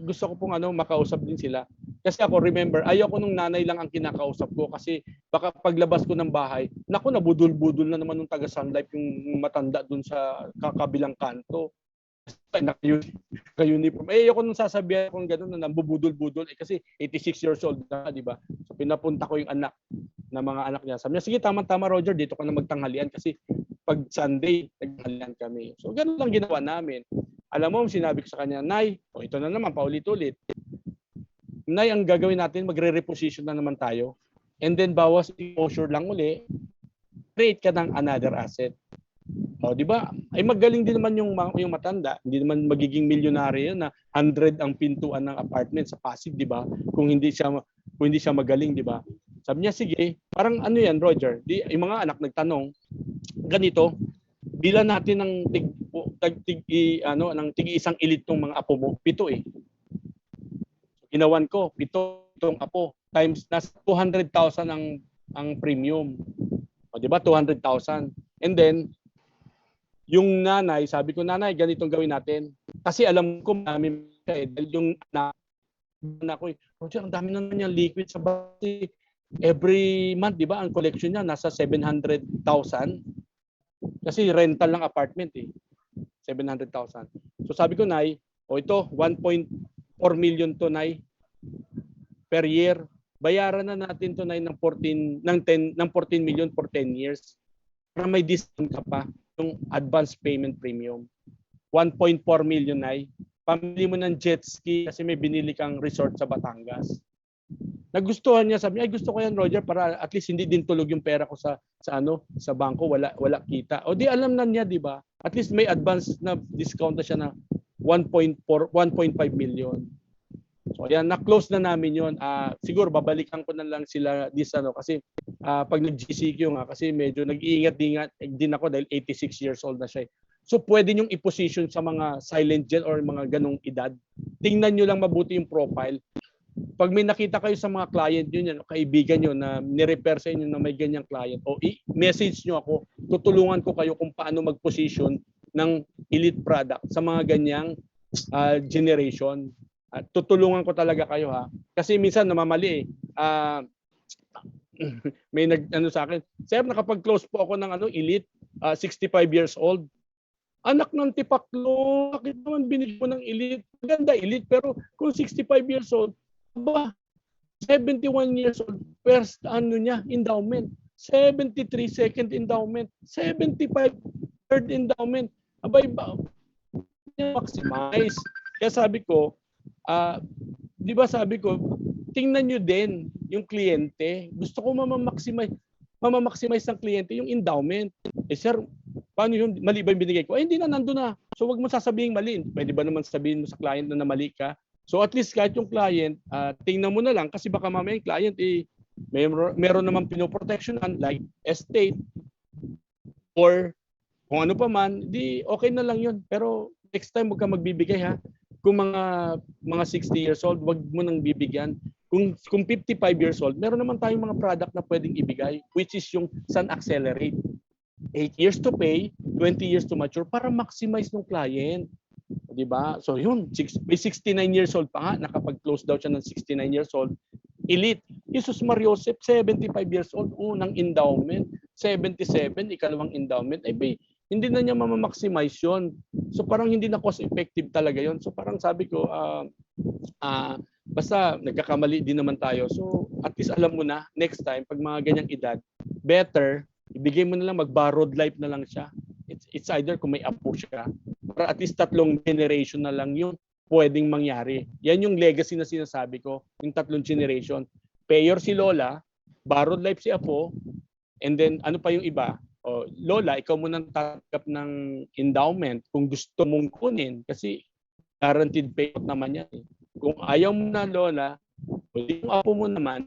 Gusto ko pong makausap din sila. Kasi ako, remember, ayoko nung nanay lang ang kinakausap ko kasi baka paglabas ko ng bahay, naku, nabudol-budol na naman ng taga Sun Life yung matanda dun sa kabilang kanto. Naka-uniform. Ayoko nung sasabihan kung gano'n na nabubudol-budol kasi 86 years old na, di ba? So pinapunta ko yung anak na mga anak niya. Sabi niya, sige, tama-tama Roger, dito ka na magtanghalian kasi pag Sunday, nagtanghalian kami. So gano'n lang ginawa namin. Alam mo, sinabi ko sa kanya, Nay, ito na naman, paulit-ulit. Nay, ang gagawin natin, magre-reposition na naman tayo. And then bawas exposure lang uli, create ka ng another asset. Di ba? Magaling din naman yung matanda. Hindi naman magiging milyonaryo na 100 ang pintuan ng apartment sa Pasig, di ba? Kung hindi siya magaling, di ba? Sabi niya, sige, parang yan, Roger. Yung mga anak nagtanong, ganito, bilan natin ng tig-1 elite tong mga apo mo, 7 Ginawan ko, 7 itong apo times nasa 200,000 ang premium. Di ba? 200,000. And then yung nanay, sabi ko, Nanay, ganitong gawin natin. Kasi alam ko dahil yung anak ko, Roger, ang dami na niya liquid sa base. Every month, di ba, ang collection niya nasa 700,000. Kasi rental ng apartment 700,000. So sabi ko, Nay, ito 1.4 million to, Nay, per year. Bayaran na natin to, Nay, ng 14 million for 10 years. Para may discount ka pa yung advance payment premium. 1.4 million, Nay. pamili mo ng jet ski kasi may binili kang resort sa Batangas. Nagustuhan niya, sabi niya, ay gusto ko yan Roger para at least hindi din tulog yung pera ko sa bangko, wala kita. O di alam na niya, di ba? At least may advance na discount na siya na 1.5 million. So ayan, na-close na namin yon. Siguro babalikan ko na lang sila kasi pag nag-GCQ nga kasi medyo nag-iingat-ingat din ako dahil 86 years old na siya. So pwede niyong i-position sa mga silent gen or mga ganong edad. Tingnan niyo lang mabuti yung profile. Pag may nakita kayo sa mga client niyo, kaibigan niyo na ni-repair sa inyo na may ganyang client, o i-message niyo ako, tutulungan ko kayo kung paano mag-position ng elite product sa mga ganyang generation. Tutulungan ko talaga kayo ha. Kasi minsan namamali may nag-ano sa akin, sir, nakapag-close po ako ng elite, 65 years old. Anak ng tipaklo, bakit naman binili mo ng elite? Ganda elite, pero kung 65 years old, 71 years old, first endowment. 73 second endowment. 75 third endowment. Abay ba? Maximize. Kaya sabi ko, di ba sabi ko, tingnan nyo din yung kliyente. Gusto ko mamamaximize ng kliyente yung endowment. Sir, paano yun? Mali ba yung binigay ko? Hindi na, nandun na. So wag mo sasabihin mali. Pwede ba naman sabihin mo sa client na mali ka? So at least kahit yung client, tingnan mo na lang kasi baka mamaya yung client meron naman pinoprotectionan like estate or kung ano pa man, di okay na lang yun. Pero next time huwag ka magbibigay ha. Kung mga 60 years old, wag mo nang bibigyan. Kung 55 years old, meron naman tayong mga product na pwedeng ibigay, which is yung Sun Accelerate. 8 years to pay, 20 years to mature para maximize ng client. Diba? So yun, may 69 years old pa nga, nakapag-close daw siya ng 69 years old. Elite. Jesus Mariosep, 75 years old, unang endowment. 77, ikalawang endowment. Hindi na niya mamamaximize yun. So parang hindi na cost effective talaga yun. So parang sabi ko, basta nagkakamali din naman tayo. So at least alam mo na, next time, pag mga ganyang edad, better, ibigay mo na lang, mag-borrowed life na lang siya. It's either kung may apo siya, para at least 3 generation na lang yung pwedeng mangyari. Yan yung legacy na sinasabi ko, yung 3 generation. Payor si Lola, borrowed life si apo, and then ano pa yung iba? Lola, ikaw muna tatanggap ng endowment kung gusto mong kunin kasi guaranteed payout naman yan. Kung ayaw mo na Lola, yung apo mo naman,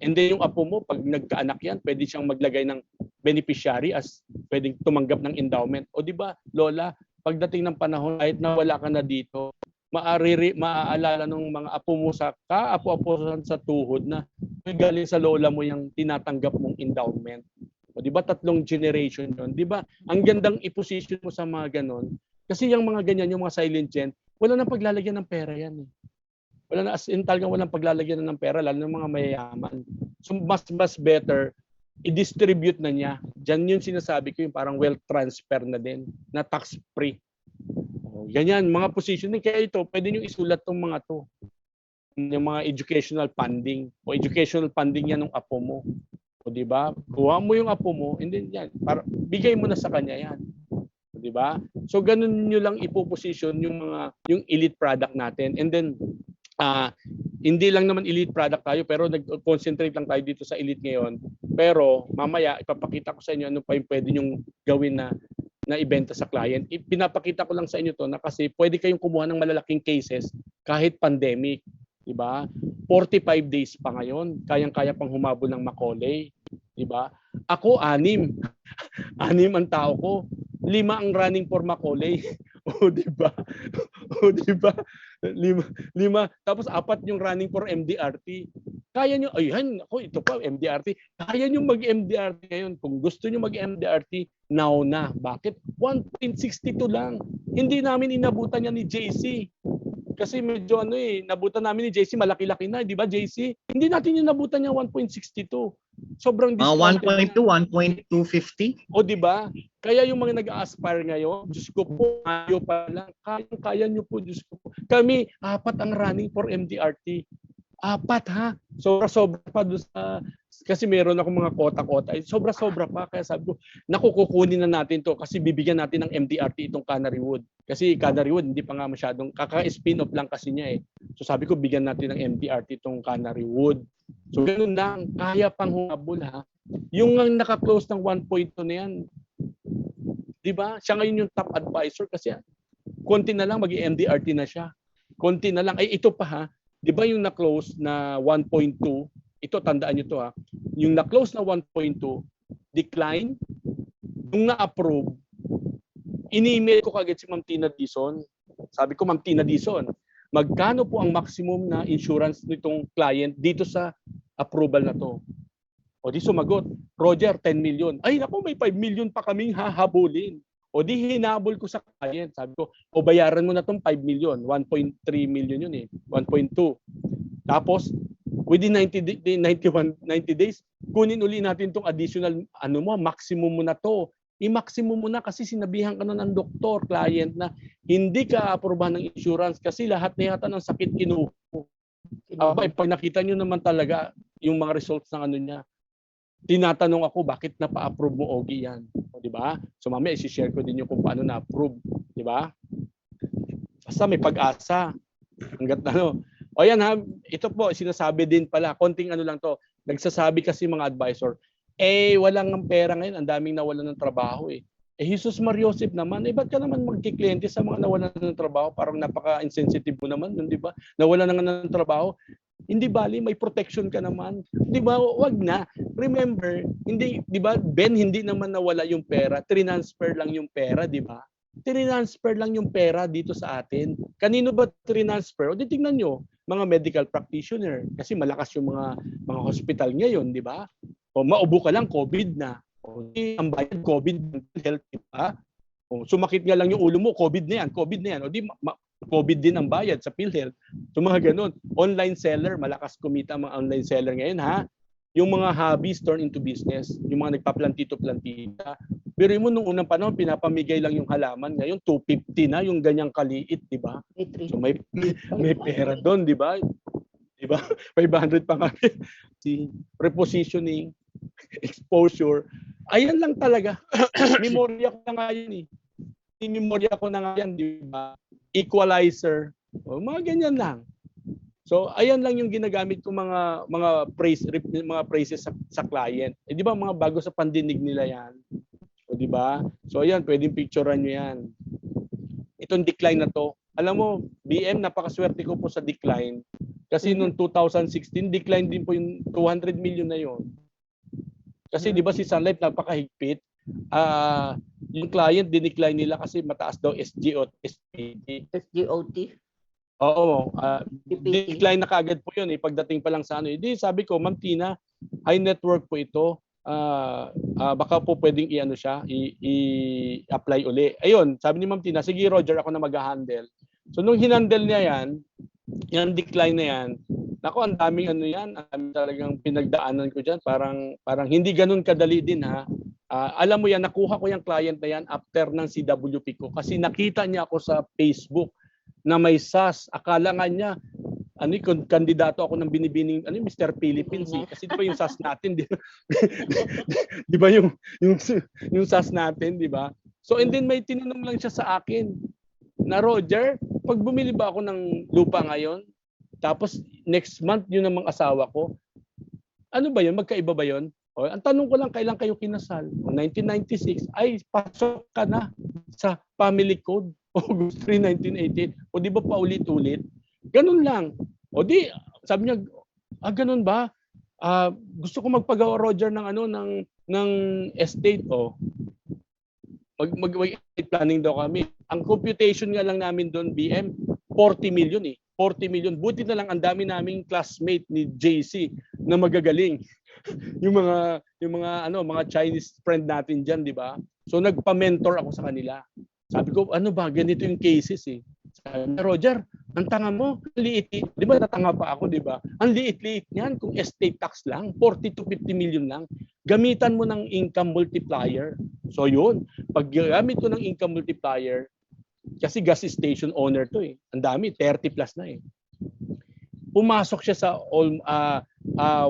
and then yung apo mo, pag nagkaanak yan, pwede siyang maglagay ng beneficiary as pwedeng tumanggap ng endowment. O di ba, Lola, pagdating ng panahon, kahit na wala ka na dito, maaalala ng mga apo mo sa kaapo-apo sa tuhod na galing sa lola mo yung tinatanggap mong endowment. O di ba 3 generation yun? Di ba? Ang gandang i-position mo sa mga ganon. Kasi yung mga ganyan, yung mga silent gen, wala nang paglalagyan ng pera yan. Wala na, as in talagang walang paglalagyan ng pera, lalo ng mga mayayaman. So mas better, i-distribute na niya. Diyan yung sinasabi ko, yung parang wealth transfer na din, na tax-free. Ganyan, mga positioning. Kaya ito, pwede nyo isulat tong mga to. Yung mga educational funding. O educational funding yan ng apo mo. O di ba? Kuha mo yung apo mo, and then yan, bigay mo na sa kanya yan. O di ba? So ganun nyo lang ipoposition yung elite product natin. And then, hindi lang naman elite product tayo pero nag-concentrate lang tayo dito sa elite ngayon. Pero mamaya ipapakita ko sa inyo ano pa yung pwede nyong gawin na ibenta sa client. Pinapakita ko lang sa inyo to na kasi pwede kayong kumuha ng malalaking cases kahit pandemic, di ba? 45 days pa ngayon, kayang-kaya pang humabol ng Macaulay, di ba? Ako 6. 6 ang tao ko. 5 ang running for Macaulay. O di ba? O di ba? 5. Tapos 4 yung running for MDRT. Kaya nyo, ayun, ako ito pa, MDRT. Kaya nyo mag-MDRT ngayon. Kung gusto nyo mag-MDRT, now na. Bakit? 1.62 lang. Hindi namin inabutan yan ni JC. Kasi medyo nabutan namin ni JC, malaki-laki na, di ba JC? Hindi natin yung nabutan niya 1.62. Sobrang discounted. 1.2, 1.250. O di ba? Kaya yung mga nag-aspire ngayon, Diyos ko po, ayaw pa lang. Kaya nyo po, Diyos ko po. Kami, 4 ang running for MDRT. 4 ha. Sobra-sobra pa doon sa kasi meron ako mga kota-kota. Sobra-sobra pa kaya sabi ko, naku kukunin na natin 'to kasi bibigyan natin ng MDRT itong Canary Wood. Kasi Canary Wood hindi pa nga masyadong kaka-spin off lang kasi niya eh. So sabi ko bigyan natin ng MDRT itong Canary Wood. So ganoon lang, kaya pang humabol ha. Yung naka-close ng 1.2 na yan, 'di ba? Siya ngayon yung top advisor kasi konti na lang mag-MDRT na siya. Konti na lang. Ay ito pa ha. 'Di ba yung na-close na 1.2? Ito tandaan niyo to ha. Yung na-close na 1.2 decline, yung na-approve, ini-email ko kagad si Ma'am Tina Dizon. Sabi ko, Ma'am Tina Dizon, magkano po ang maximum na insurance nitong client dito sa approval na to? O di sumagot, Roger, 10 million. Ay naku, may 5 million pa kaming hahabulin. O di hinabol ko sa client. Sabi ko, o bayaran mo na tong 5 million. 1.3 million yun eh. 1.2. Tapos, within 90 days, kunin uli natin tong additional, maximum mo na to. I-maximum mo na kasi sinabihan ka na ng doktor, client na hindi ka aprobahan ng insurance kasi lahat na yata ng sakit kinuha. Pag nakita nyo naman talaga yung mga results ng niya, tinatanong ako bakit napa-approve mo Ogie yan, o di ba? So mamaya i-share ko din yung kung paano na-approve, di ba? Basta may pag-asa. Hangga't O yan ha, ito po sinasabi din pala, konting lang to. Nagsasabi kasi mga advisor, walang ng pera ngayon, ang daming nawalan ng trabaho eh. Jesus Mariosep naman, ba't ka naman magkikliyente sa mga nawalan ng trabaho? Parang napaka-insensitive mo naman, di ba? Nawalan na nga ng trabaho. Hindi bali, may protection ka naman. Di ba? Wag na. Remember, hindi, di ba, Ben, hindi naman nawala yung pera. Transfer lang yung pera, di ba? Transfer lang yung pera dito sa atin. Kanino ba transfer? O di tingnan nyo, mga medical practitioner. Kasi malakas yung mga hospital ngayon, di ba? O maubo ka lang, COVID na. O di, ang bayad, COVID, health, di ba? O sumakit nga lang yung ulo mo, COVID na yan. O di, COVID din ang bayad sa PhilHealth. So mga ganun. Online seller, malakas kumita ang mga online seller ngayon ha. Yung mga hobbies turn into business. Yung mga nagpaplantito-plantita. Pero mo nung unang panahon, pinapamigay lang yung halaman. Ngayon, 250 na yung ganyang kaliit, di ba? So may pera doon, di ba? Di ba? 500 pa kami. Si repositioning, exposure. Ayan lang talaga. Memorya ko na nga yun eh. Memorya ko na nga yan, di ba? Equalizer. O, mga ganyan lang. So, ayan lang yung ginagamit ko mga phrases sa client. Di ba mga bago sa pandinig nila yan? O di ba? So, ayan, pwedeng picturean nyo yan. Itong decline na to. Alam mo, BM, napakaswerte ko po sa decline. Kasi noong 2016, decline din po yung 200 million na yon. Kasi di ba si Sun Life napakahigpit. Yung client dinecline nila kasi mataas daw SGOT. Oo, decline na kaagad po yun pagdating pa lang sa Hindi, sabi ko, Ma'am Tina, high network po ito. Baka po pwedeng i-apply uli. Ayun, sabi ni Ma'am Tina, sige Roger, ako na mag-handle. So nung hinandle niya yan, yung decline na yan, ako ang daming yan, ang daming talagang pinagdaanan ko diyan, parang hindi ganoon kadali din ha. Alam mo yan, nakuha ko yung client na yan after ng CWP ko kasi nakita niya ako sa Facebook na may SAS. Akala nga niya kandidato ako ng binibining Mr. Philippines kasi di ba yung SAS natin, di ba yung SAS natin, di ba? So and then may tinanong lang siya sa akin na Roger, pag bumili ba ako ng lupa ngayon, tapos next month yun ang mga asawa ko, ano ba yun? Magkaiba ba yun? O, ang tanong ko lang, kailan kayo kinasal? 1996, ay pasok ka na sa family code. August 3, 1988. O di ba paulit-ulit? Ganun lang. O di, sabi niya, ganun ba? Gusto ko magpagawa Roger ng estate. O, mag-estate planning daw kami. Ang computation nga lang namin doon, BM, 40 million 40 million. Buti na lang ang dami naming classmate ni JC na magagaling. yung mga Chinese friend natin diyan, di ba? So nagpa-mentor ako sa kanila. Sabi ko, ganito yung cases eh. Sabi, Roger, ang tanga mo, liit. Di ba natanga pa ako, di ba? Ang liit-liit niyan kung estate tax lang, 40 to 50 million lang. Gamitan mo ng income multiplier. So yun, pag gamit ko ng income multiplier, kasi gas station owner to eh. Ang dami, 30 plus na eh. pumasok siya sa 180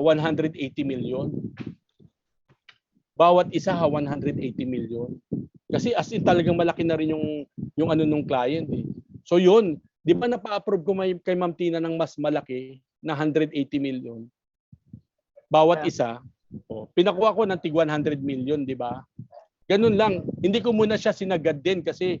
million. Bawat isa 180 million. Kasi as in talagang malaki na rin yung ano nung client eh. So yun, di ba napa-approve ko kay Ma'am Tina ng mas malaki na 180 million? Bawat isa. Pinakuha ko ng tig 100 million, di ba? Ganun lang. Hindi ko muna siya sinagad din kasi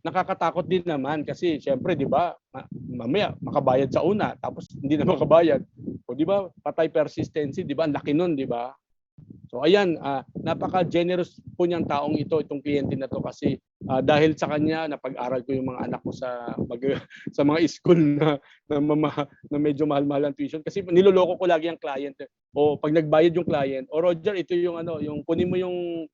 nakakatakot din naman kasi syempre, di ba, mamaya makabayad sa una tapos hindi na makabayad. O di ba, patay persistency, di ba? Ang laki nun, di ba? So ayan, napaka-generous po niyang taong itong kliyente na to kasi dahil sa kanya napag-aral ko yung mga anak ko sa mga school na medyo mahal-mahal ang tuition kasi niloloko ko lagi ang client. O pag nagbayad yung client, o Roger, ito yung yung kunin mo yung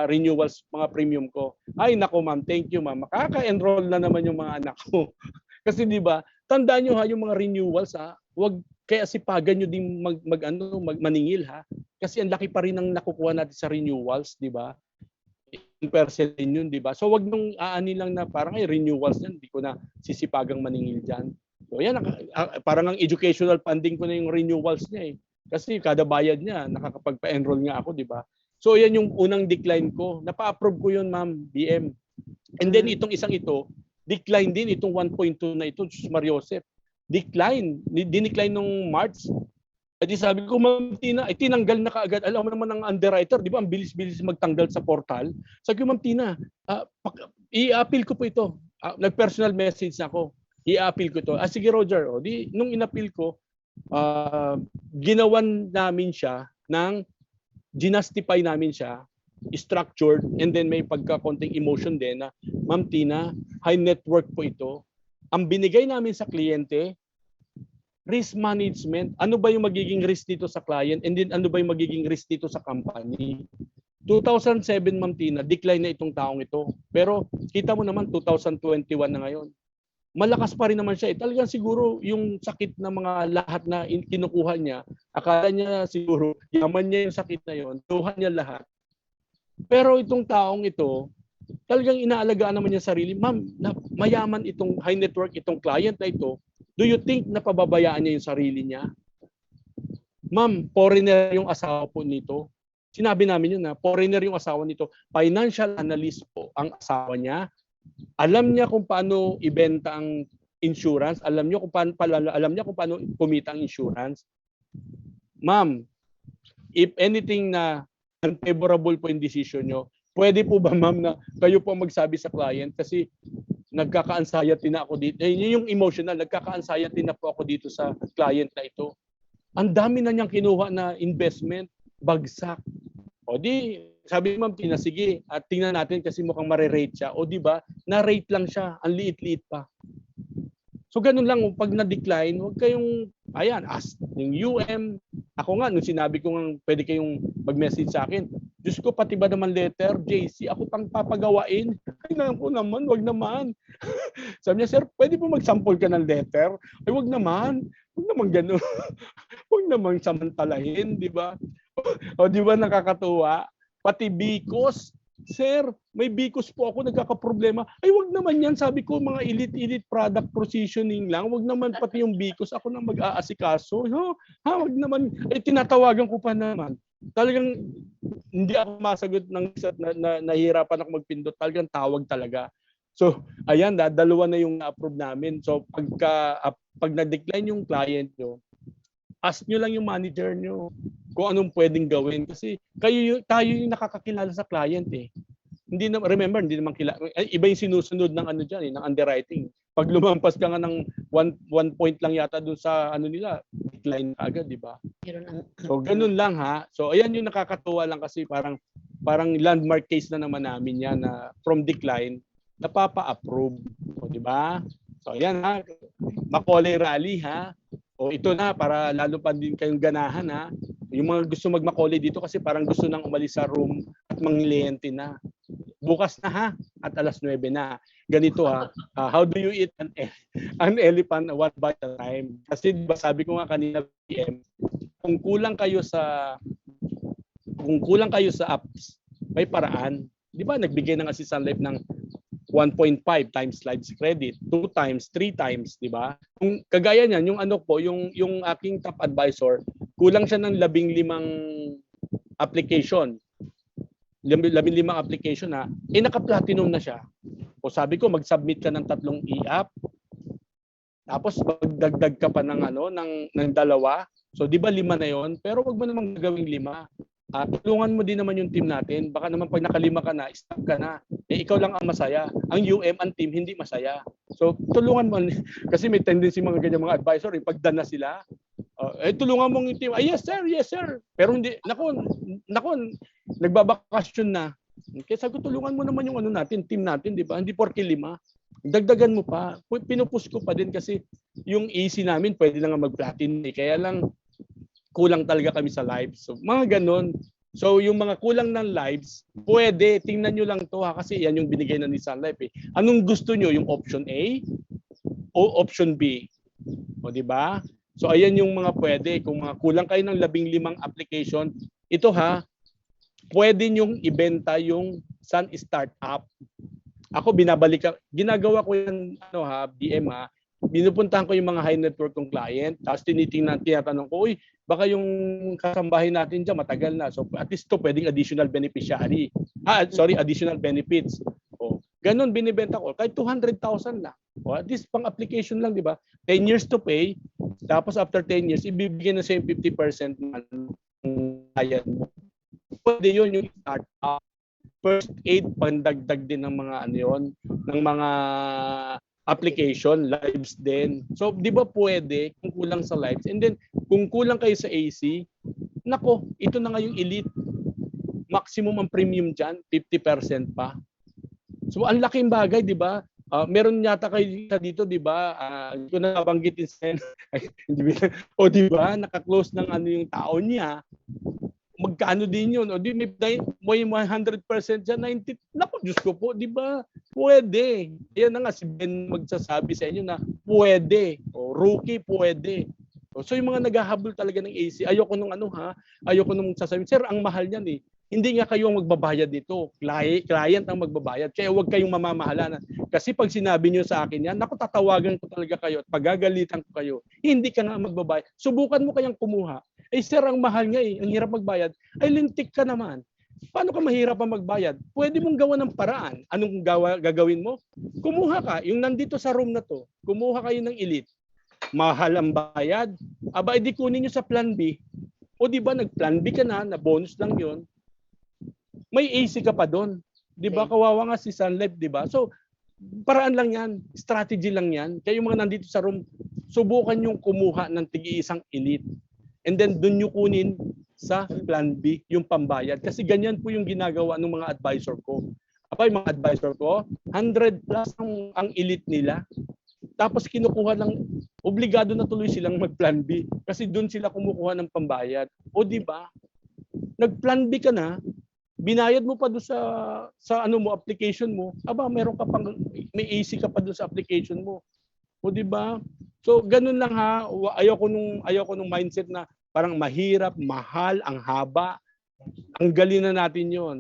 renewals mga premium ko. Ay nako ma'am, thank you ma'am. Makaka-enroll na naman yung mga anak ko. Kasi di ba, tandaan niyo yung mga renewals wag kaya sipagan nyo din maningil kasi ang laki pa rin ng nakukuha natin sa renewals, di ba? 1% din yun, di ba? So wag nung aani lang na parang renewals yan, hindi ko na sisipagang maningil diyan. So yan, parang ang educational funding ko na yung renewals niya eh. Kasi kada bayad niya nakakapagpa-enroll nga ako, di ba? So yan yung unang decline ko. Napa-approve ko yun, Ma'am BM. And then itong isang ito, decline din itong 1.2 na ito, Mariosep. Dinecline nung March. At sabi ko, Ma'am Tina, tinanggal na kaagad. Alam mo naman ng underwriter, di ba? Ang bilis-bilis magtanggal sa portal. Sabi ko, Ma'am Tina, i-appeal ko po ito. Nag-personal message na ako. I-appeal ko ito. Sige Roger, nung in-appeal ko, ginawan namin siya ginastify namin siya, structured, and then may pagka-konting emotion din na, Ma'am Tina, high net worth po ito. Ang binigay namin sa kliyente, risk management. Ano ba yung magiging risk dito sa client? And then ano ba yung magiging risk dito sa company? 2007, Ma'am Tina, decline na itong taong ito. Pero kita mo naman, 2021 na ngayon. Malakas pa rin naman siya. Talagang siguro yung sakit na mga lahat na kinukuha niya, akala niya siguro, yaman niya yung sakit na yon, tuhan niya lahat. Pero itong taong ito, talagang inaalagaan naman niya sarili. Ma'am, mayaman itong high network, itong client na ito. Do you think napababayaan niya yung sarili niya? Ma'am, foreigner yung asawa po nito. Sinabi namin yun na foreigner yung asawa nito. Financial analyst po ang asawa niya. Alam niya kung paano ibenta ang insurance. Alam niya kung paano kumita ang insurance. Ma'am, if anything na unfavorable po yung decision nyo, pwede po ba ma'am na kayo po magsabi sa client kasi nagkaka-anxiety na ako dito. Yung emotional, nagkaka-anxiety na po ako dito sa client na ito. Ang dami na niyang kinuha na investment, bagsak. O di, sabi ma'am Tina, sige, at tingnan natin kasi mukhang mare-rate siya. O di ba, na-rate lang siya, ang liit-liit pa. So ganun lang, pag na-decline, huwag kayong, ask yung ako nga, nung sinabi ko nga pwede kayong mag-message sa akin, Diyos ko, pati ba naman letter, JC, ako pang papagawain? Ay naman, wag naman. Sabi niya, sir, pwede po mag-sample ka ng letter? Ay, wag naman gano'n. Wag naman samantalahin, di ba? O di ba nakakatuwa? Pati Bicos, sir, may Bicos po ako, nagkakaproblema. Ay, wag naman yan. Sabi ko, mga elite product positioning lang. Wag naman pati yung Bicos, ako na mag-aasikaso. Wag naman. Ay, tinatawagan ko pa naman. Talagang hindi ako masagot ng nahihirapan ako magpindot. Talagang tawag talaga. So, ayan, dalawa na yung na-approve namin. So, pag na-decline yung client nyo, ask nyo lang yung manager nyo kung anong pwedeng gawin. Kasi tayo yung nakakakilala sa client eh. Hindi naman kilala. Iba yung sinusunod ng ng underwriting. Pag lumampas ka nga ng one point lang yata dun sa nila, decline agad, di ba? So ganun lang So ayan yung nakakatuwa lang kasi parang landmark case na naman namin yan na from decline napapa-approve, di ba? So ayan Macaulay Rally O ito na para lalo pa din kayong ganahan Yung mga gusto mag-Macaulay dito kasi parang gusto nang umalis sa room at mangliyente na. Bukas na at alas 9 na. Ganito how do you eat an elephant one bite at a time? Kasi diba, sabi ko nga kanina PM, kung kulang kayo sa apps, may paraan. Di ba nagbigay ng Assist Sun Life ng 1.5 times lives credit, 2 times, 3 times, di ba? Kung kagaya niyan, yung ano po, yung aking top advisor, kulang siya ng 15 application. 15 application na, naka-platinum na siya. O sabi ko, mag-submit ka ng 3 e-app, tapos magdagdag ka pa ng ng 2. So di ba 5 na 'yon? Pero wag mo namang gagawing 5. Tulungan mo din naman yung team natin. Baka naman pag naka-5 ka na, stop ka na. Ikaw lang ang masaya. Ang ang team hindi masaya. So tulungan mo kasi may tendency mga ganyan mga advisor, pag done na sila, tulungan mo yung team. Yes sir, yes sir. Pero hindi, nako, nagbabakasyon na. Kaya sabi ko, tulungan mo naman yung team natin, di ba? Hindi porke 5. Dagdagan mo pa. Pinupush ko pa din kasi yung AC namin pwede lang mag-platinum. Kaya lang kulang talaga kami sa lives. So mga ganon. So yung mga kulang ng lives, pwede. Tingnan nyo lang to kasi yan yung binigay na ni Sun Life. Anong gusto nyo? Yung option A o option B? O di ba? So ayan yung mga pwede. Kung mga kulang kayo ng 15 application, ito pwede nyong ibenta yung Sun Startup. Ako ginagawa ko yan BM Binupuntahan ko yung mga high network kong client, tapos tinatanong ko, baka yung kasambahay natin dyan matagal na. So at least to pwedeng additional beneficiary. Additional benefits. Ganon binibenta ko. Kahit 200,000 lang. At least pang application lang, di ba? 10 years to pay, tapos after 10 years, ibibigyan na siya yung 50% ng bayad mo. Pwede yun yung startup. First aid, pandagdag din ng mga ng mga application, lives din. So, di ba pwede kung kulang sa lives? And then, kung kulang kayo sa AC, nako, ito na nga yung elite. Maximum ang premium dyan, 50% pa. So, ang laking bagay, di ba? Meron yata kayo dito, di ba? Kung nabanggitin sa o di ba, naka-close ng yung tao niya, magkano din yun? O di may 100% dyan, 90. Naku, Diyos ko po, di ba? Pwede. Yan na nga, si Ben magsasabi sa inyo na pwede. O rookie, pwede. So yung mga naghahabol talaga ng AC, ayoko nung ayoko nung sasabihin, sir, ang mahal niyan eh. Hindi nga kayo ang magbabayad dito. Client ang magbabayad. Kaya huwag kayong mamamahala. Kasi pag sinabi niyo sa akin yan, naku, tatawagan ko talaga kayo at pagagalitan ko kayo. Hindi ka nga magbabayad. Subukan mo kayang kumuha. Sir, ang mahal nga eh. Ang hirap magbayad. Lintik ka naman. Paano ka mahirap ang magbayad? Pwede mong gawa ng paraan. Anong gagawin mo? Kumuha ka. Yung nandito sa room na to, kumuha kayo ng elite. Mahal ang bayad. Edi kunin nyo sa plan B. O di ba nag-plan B ka na bonus lang yon. May AC ka pa doon. Di ba? Kawawa nga si Sun Life, di ba? So, paraan lang yan. Strategy lang yan. Kaya yung mga nandito sa room, subukan yung kumuha ng tig-iisang elite. And then doon nyo kunin sa plan B, yung pambayad. Kasi ganyan po yung ginagawa ng mga advisor ko. Yung mga advisor ko, 100 plus ang elite nila. Tapos kinukuha lang, obligado na tuloy silang mag-plan B. Kasi doon sila kumukuha ng pambayad. O di ba? Nag-plan B ka na, binayad mo pa doon sa application mo. Meron ka pang may AC ka pa doon sa application mo. O di ba? So ganun lang ayoko nung mindset na parang mahirap, mahal, ang haba. Ang galing na natin 'yon.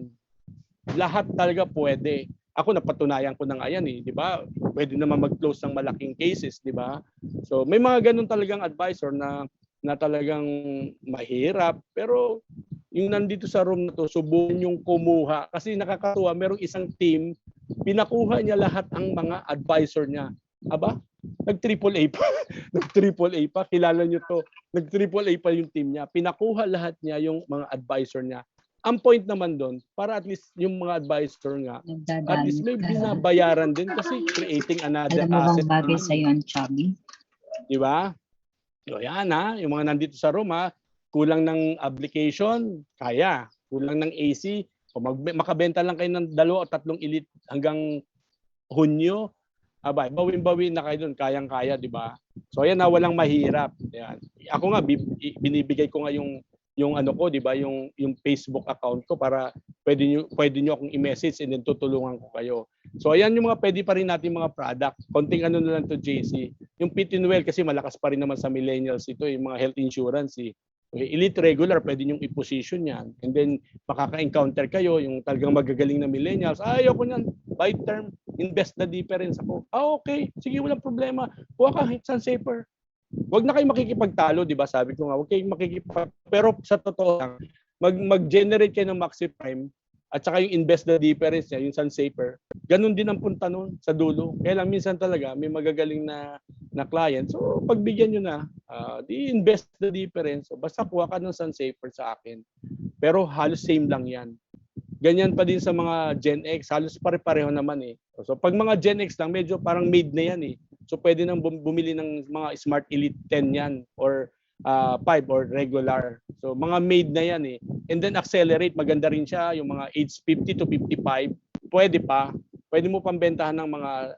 Lahat talaga pwede. Ako napatunayan ko na nga yan di ba? Pwede naman mag-close ng malaking cases, di ba? So may mga ganun talagang advisor na talagang mahirap, pero yung nandito sa room na to, subukan yung kumuha. Kasi nakakatuwa, merong isang team, pinakuha niya lahat ang mga advisor niya. Nag-AAA pa. Nag-AAA pa. Kilala niyo to. Nag-AAA pa yung team niya. Pinakuha lahat niya yung mga advisor niya. Ang point naman doon, para at least yung mga advisor nga, at least may binabayaran din kasi creating another asset. Alam mo bang bagay sa iyo ang chubby? Di ba? So yan yung mga nandito sa room kulang ng application, kaya. Kulang ng AC, o makabenta lang kayo ng 2 o 3 elite hanggang Hunyo, bawin-bawin na kayo doon, kayang-kaya, di ba? So ayan walang mahirap. Yan. Ako nga binibigay ko nga yung ko, di ba, yung Facebook account ko para pwede niyo akong i-message and then tutulungan ko kayo. So ayan yung mga pwede pa rin natin mga product. Konting na lang to JC. Yung Fit and Well kasi malakas pa rin naman sa millennials ito, yung mga health insurance Elite regular, pwede niyong i-position yan. And then makaka-encounter kayo yung talagang magagaling na millennials. Ayoko niyan, buy term. invest the difference ako. Okay, sige, walang problema. Kuha ka, Sun Saver. Huwag na kayo makikipagtalo, di ba? Sabi ko nga, huwag kayong pero sa totoo lang, mag-generate kayo ng Maxi Prime at saka yung invest the difference niya, yung Sun Saver. Ganun din ang punta nun sa dulo. Kaya lang minsan talaga may magagaling na client. So pagbigyan nyo na, di invest the difference. So, basta kuha ka ng Sun Saver sa akin. Pero halos same lang yan. Ganyan pa din sa mga Gen X, halos pare-pareho naman eh. So pag mga Gen X lang, medyo parang made na yan eh. So pwede nang bumili ng mga Smart Elite 10 yan or 5 or regular. So mga made na yan eh. And then accelerate, maganda rin siya, yung mga age 50 to 55, pwede pa. Pwede mo pambentahan ng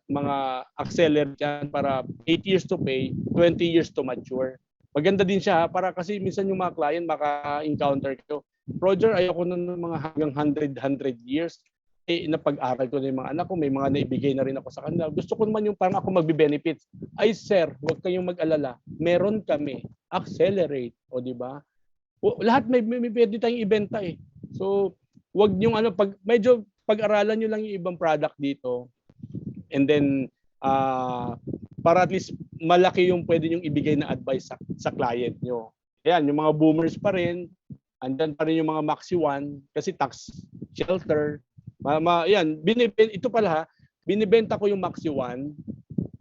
mga accelerate yan para 8 years to pay, 20 years to mature. Maganda din siya para kasi minsan yung mga client maka-encounter ko. Roger, ayoko na ng mga hanggang 100 years. Napag-aral ko na yung mga anak ko, may mga naibigay na rin ako sa kanila. Gusto ko naman yung parang ako magbe-benefits. Ay sir, huwag kayong mag-alala. Meron kami. Accelerate. O di ba? Lahat may pwede tayong ibenta eh. So, huwag yung medyo pag-aralan nyo lang yung ibang product dito. And then, para at least malaki yung pwede nyong ibigay na advice sa client nyo. Ayan, yung mga boomers pa rin. Andyan pa rin yung mga Maxi One kasi tax shelter. Yan, ito pala ha, binibenta ko yung Maxi One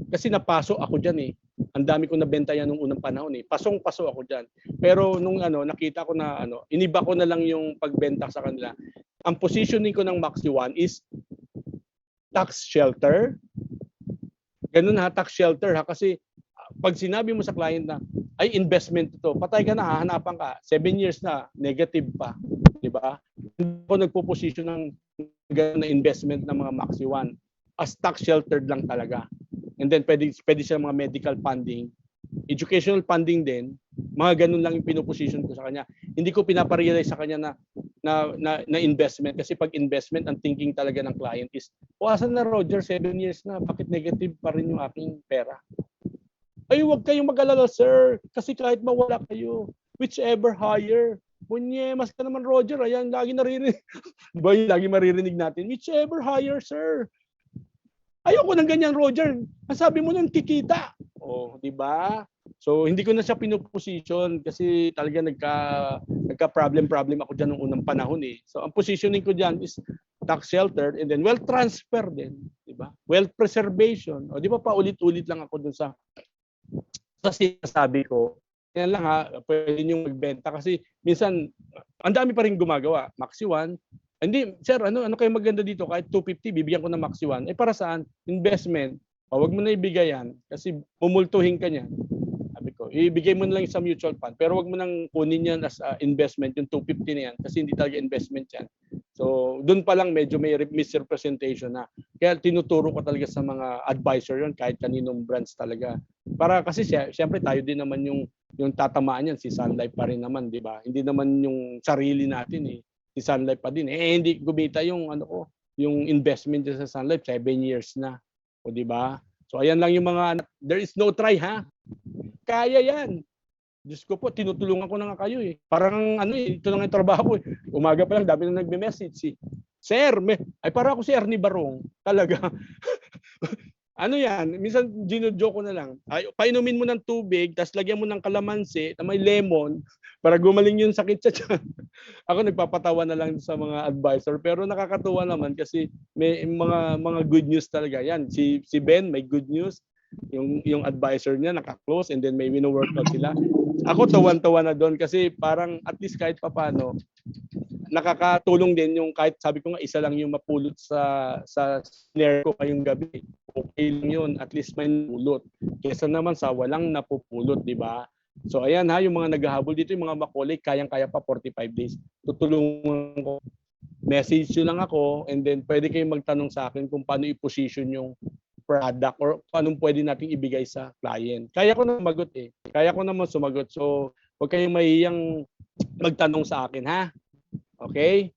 kasi napaso ako diyan eh. Ang dami ko nabenta yan nung unang panahon eh. Pasong-paso ako diyan. Pero nung nakita ko na iniba ko na lang yung pagbenta sa kanila. Ang positioning ko ng Maxi One is tax shelter. Ganun ha, tax shelter ha, kasi pag sinabi mo sa client na ay investment ito, patay ka na, hahanapan ka, 7 years na, negative pa, di ba? Hindi ko nagpo-position ng na investment ng mga Maxi One as tax sheltered lang talaga. And then pwede siya mga medical funding, educational funding din, mga ganun lang yung pinoposition ko sa kanya. Hindi ko pinaparealize sa kanya na investment kasi pag investment ang thinking talaga ng client is, asan na Roger, 7 years na, bakit negative pa rin yung aking pera? Ay, huwag kayong mag-alala, sir. Kasi kahit mawala kayo, whichever higher. Bunyemas ka naman, Roger. Ayan, lagi naririnig. Diba yung lagi maririnig natin? Whichever higher, sir. Ayoko ng ganyan, Roger. Ang sabi mo nun, kikita. Di ba? So, hindi ko na siya pinoposition kasi talaga nagka-problem ako dyan nung unang panahon eh. So, ang positioning ko dyan is tax shelter and then wealth transfer din. Di ba? Wealth preservation. Di ba paulit-ulit lang ako dun sa sinasabi ko, yan lang ha, pwede nyo magbenta kasi minsan, ang dami pa rin gumagawa. Maxi One, hindi, sir, ano kayo maganda dito? Kahit 250, bibigyan ko ng Maxi One. Para saan? Investment. Huwag mo na ibigay yan kasi mumultuhin ka niyan. Sabi ko, ibigay mo na lang sa mutual fund pero huwag mo nang kunin yan as investment, yung 250 na yan kasi hindi talaga investment yan. So, doon pa lang medyo may misrepresentation na. Kaya tinuturo ko talaga sa mga advisor yon kahit kaninong brands talaga. Para kasi siyempre tayo din naman yung tatamaan yan, si Sun Life pa rin naman, di ba? Hindi naman yung sarili natin eh. Si Sun Life pa din. Hindi gumita yung yung investment sa Sun Life 7 years na. O di ba? So ayan lang yung mga there is no try ha. Kaya yan. Diyos ko po, tinutulungan ko na nga kayo eh. Parang ito lang yung trabaho eh. Umaga pa lang, dami na nagme-message si Sir, parang ako si Ernie Barong. Talaga. Yan, minsan gino-joke ko na lang. Painumin mo ng tubig, tapos lagyan mo ng kalamansi na may lemon para gumaling yung sakit sa tiyan. Ako nagpapatawa na lang sa mga advisor pero nakakatuwa naman kasi may mga good news talaga. Yan, si Ben may good news. Yung advisor niya naka-close and then may wino-workout sila. Ako tawan-tawa na doon kasi parang at least kahit papaano nakakatulong din yung kahit sabi ko nga isa lang yung mapulot sa snare ko ngayong gabi. Okay lang yun, at least may napulot. Kesa naman sa walang napupulot, di ba? So ayan ha, yung mga naghahabol dito, yung mga makulik, kayang-kaya pa 45 days. Tutulungan ko. Message nyo lang ako and then pwede kayong magtanong sa akin kung paano i-position yung product or anong pwede nating ibigay sa client. Kaya ko na magot eh. Kaya ko naman sumagot. So, huwag kayong mahihiyang magtanong sa akin, ha? Okay?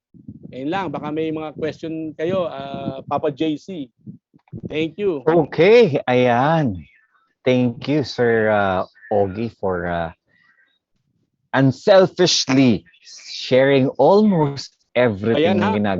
Ayun lang. Baka may mga question kayo, Papa JC. Thank you. Okay. Ayan. Thank you, Sir Ogie, for unselfishly sharing almost everything na ginagawa.